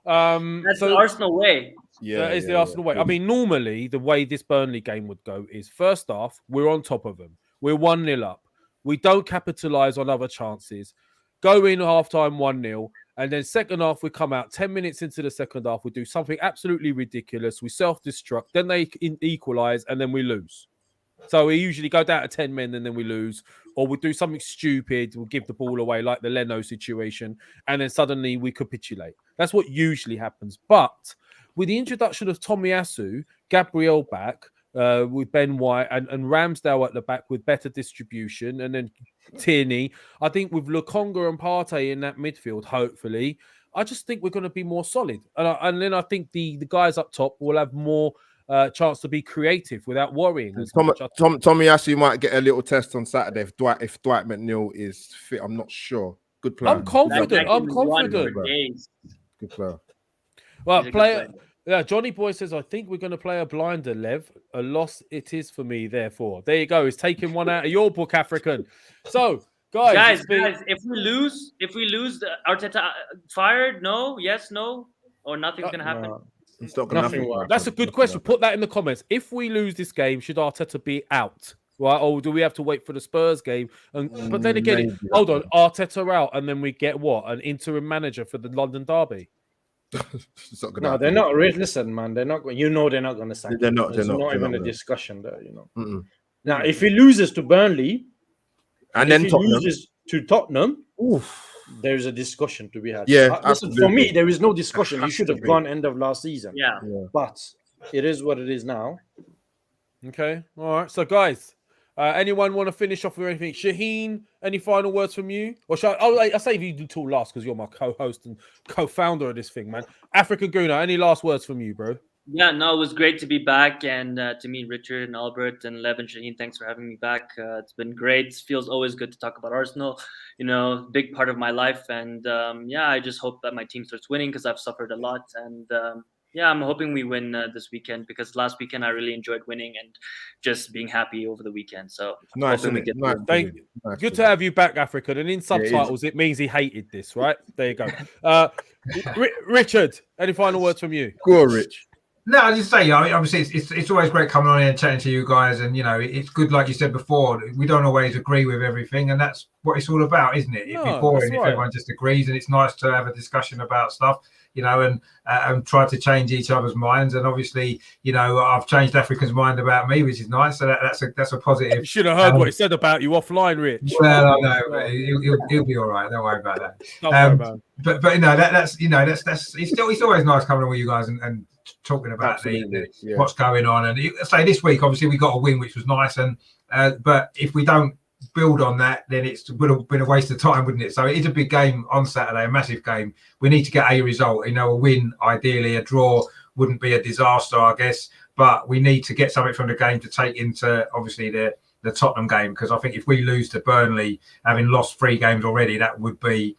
That's the Arsenal way. That is the Arsenal way. I mean, normally the way this Burnley game would go is first half, we're on top of them. We're 1-0 up. We don't capitalise on other chances. Go in half-time 1-0. And then second half, we come out 10 minutes into the second half. We do something absolutely ridiculous. We self-destruct. Then they equalise and then we lose. So we usually go down to 10 men and then we lose. Or we do something stupid. We'll give the ball away like the Leno situation. And then suddenly we capitulate. That's what usually happens. But with the introduction of Tomiyasu, Gabriel back, with Ben White and Ramsdale at the back with better distribution, and then Tierney, I think with Lukonga and Partey in that midfield, hopefully, I just think we're going to be more solid. And then I think the guys up top will have more chance to be creative without worrying as much. Tomiyasu might get a little test on Saturday if Dwight McNeil is fit. I'm not sure. Good player. I'm confident. Good player. Well, yeah, Johnny Boy says, I think we're going to play a blinder, Lev. A loss it is for me, therefore. There you go. He's taking one out of your book, African. So, guys, if we lose, the Arteta fired? No, yes, no, or nothing's going to happen? It's not going to happen. That's a good question. Put that in the comments. If we lose this game, should Arteta be out? Right? Or do we have to wait for the Spurs game? But then again, hold on, Arteta out, and then we get what? An interim manager for the London derby? They're not. Listen, man, they're not. They're not going to sack. They're not. There's not even a discussion there. Now, if he loses to Burnley, and then if he loses to Tottenham, there's a discussion to be had. Yeah, listen, for me, there is no discussion. He should have gone end of last season. Yeah. But it is what it is now. Okay. All right. So, guys. Anyone want to finish off with anything? Shaheen, any final words from you? Or I'll save you till last because you're my co-host and co-founder of this thing, man. African Gooner, any last words from you, bro? Yeah, no, it was great to be back and to meet Richard and Albert and Lev and Shaheen. Thanks for having me back. It's been great. It feels always good to talk about Arsenal. Big part of my life. And I just hope that my team starts winning because I've suffered a lot. And I'm hoping we win this weekend because last weekend I really enjoyed winning and just being happy over the weekend. So Nice, hoping we isn't get it? through. Good to have you back, African. And in subtitles, it means he hated this, right? There you go. Richard, any final words from you? Go on, Rich. No, I just say, obviously, it's always great coming on here and chatting to you guys, and it's good, like you said before. We don't always agree with everything, and that's what it's all about, isn't it? It'd be boring if everyone just agrees, and it's nice to have a discussion about stuff, and try to change each other's minds. And obviously, I've changed African's mind about me, which is nice. So that's a positive. You should have heard what he said about you offline, Rich. Well, I know, he'll be all right. Don't worry about that. Don't worry about it. But that's it's always nice coming on with you guys and talking about what's going on. And say this week, obviously, we got a win, which was nice. And but if we don't build on that, then it would have been a waste of time, wouldn't it? So it is a big game on Saturday, a massive game. We need to get a result. A win, ideally, a draw wouldn't be a disaster, I guess. But we need to get something from the game to take into obviously the Tottenham game, because I think if we lose to Burnley, having lost 3 games already, that would be.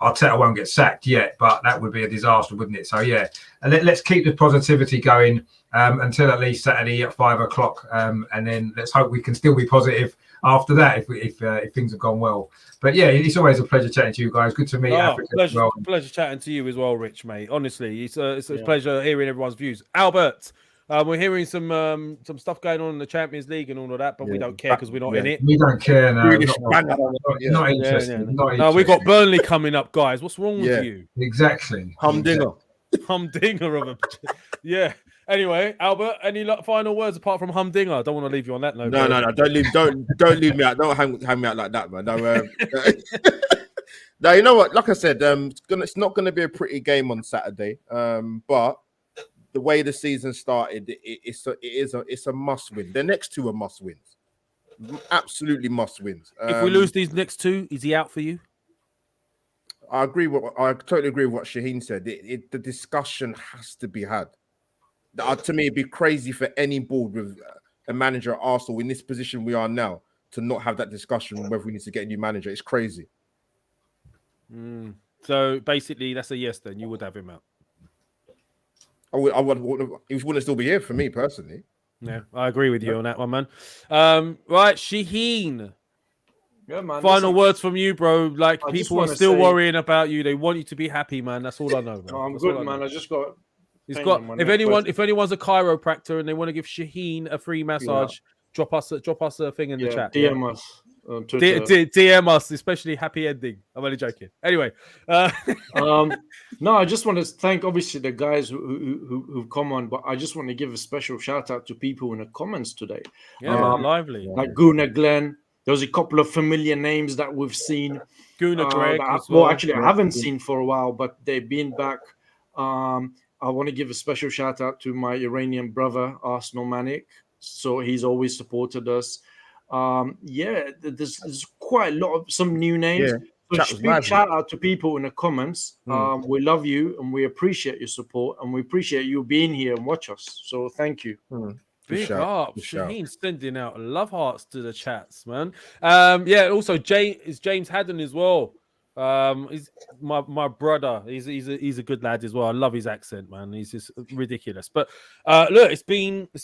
Arteta won't get sacked yet, but that would be a disaster, wouldn't it? So yeah, and let's keep the positivity going until at least Saturday at 5 o'clock, and then let's hope we can still be positive after that if things have gone well. But yeah, it's always a pleasure chatting to you guys. Good to meet Africa as well. Pleasure chatting to you as well, Rich, mate. Honestly, it's a pleasure hearing everyone's views. Albert, we're hearing some stuff going on in the Champions League and all of that, but we don't care because we're not in it. We don't care now. Not interested. No, we've got Burnley coming up, guys. What's wrong with you? Exactly. Humdinger of a yeah. Anyway, Albert, any final words apart from humdinger? I don't want to leave you on that note. No. Don't leave me out. Don't hang me out like that, man. No, no, you know what? Like I said, it's not going to be a pretty game on Saturday. But the way the season started, it's a must win. The next 2 are must wins, absolutely must wins. If we lose these next 2, is he out for you? I totally agree with what Shaheen said. The discussion has to be had. To me, it'd be crazy for any board with a manager at Arsenal in this position we are now to not have that discussion whether we need to get a new manager. It's crazy. So basically, that's a yes. Then you would have him out. He wouldn't still be here for me personally. Yeah, I agree with you on that one, man. Right, Shaheen. Yeah, man. Final words from you, bro. Like, people are still worrying about you. They want you to be happy, man. That's all I know, man. I'm good, man. I just got. If anyone's a chiropractor and they want to give Shaheen a free massage, drop us a thing in the chat. DM us. DM us, especially happy ending. I'm only joking. Anyway, no, I just want to thank obviously the guys who've come on, but I just want to give a special shout out to people in the comments today. Yeah, lively. Like Gooner Glenn. There's a couple of familiar names that we've seen. Gooner Greg. Actually, I haven't seen for a while, but they've been back. I want to give a special shout out to my Iranian brother, Arsenal Manic. So he's always supported us. There's quite a lot of some new names. So big shout out to people in the comments. We love you and we appreciate your support and we appreciate you being here and watch us. So thank you. Big up. Shaheen sending out love hearts to the chats, man. Also James Haddon as well. He's my brother. He's a good lad as well. I love his accent, man. He's just ridiculous. But look, it's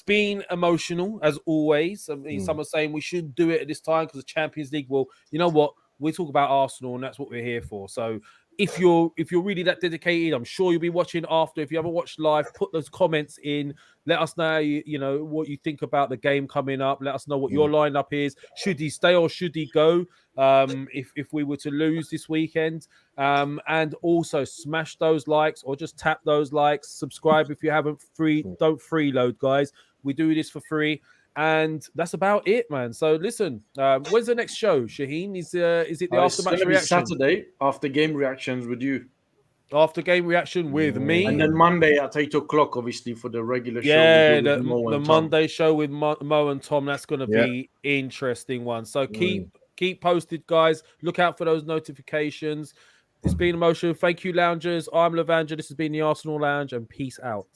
been emotional as always. I mean, some are saying we shouldn't do it at this time because the Champions League. Well, you know what? We talk about Arsenal, and that's what we're here for. So if you're really that dedicated, I'm sure you'll be watching after. If you haven't watched live, put those comments in. Let us know, what you think about the game coming up. Let us know what your lineup is. Should he stay or should he go? If we were to lose this weekend, and also smash those likes or just tap those likes. Subscribe if you haven't. Don't freeload, guys. We do this for free. And that's about it, man. So listen, when's the next show, Shaheen? Is it the after-match reaction? Saturday, after game reactions with you. After game reaction with me. And then Monday at 8 o'clock, obviously, for the regular show. Yeah, the Monday show with Mo and Tom. That's going to be interesting one. So keep posted, guys. Look out for those notifications. It's been emotional. Thank you, loungers. I'm Lavanja. This has been the Arsenal Lounge, and peace out.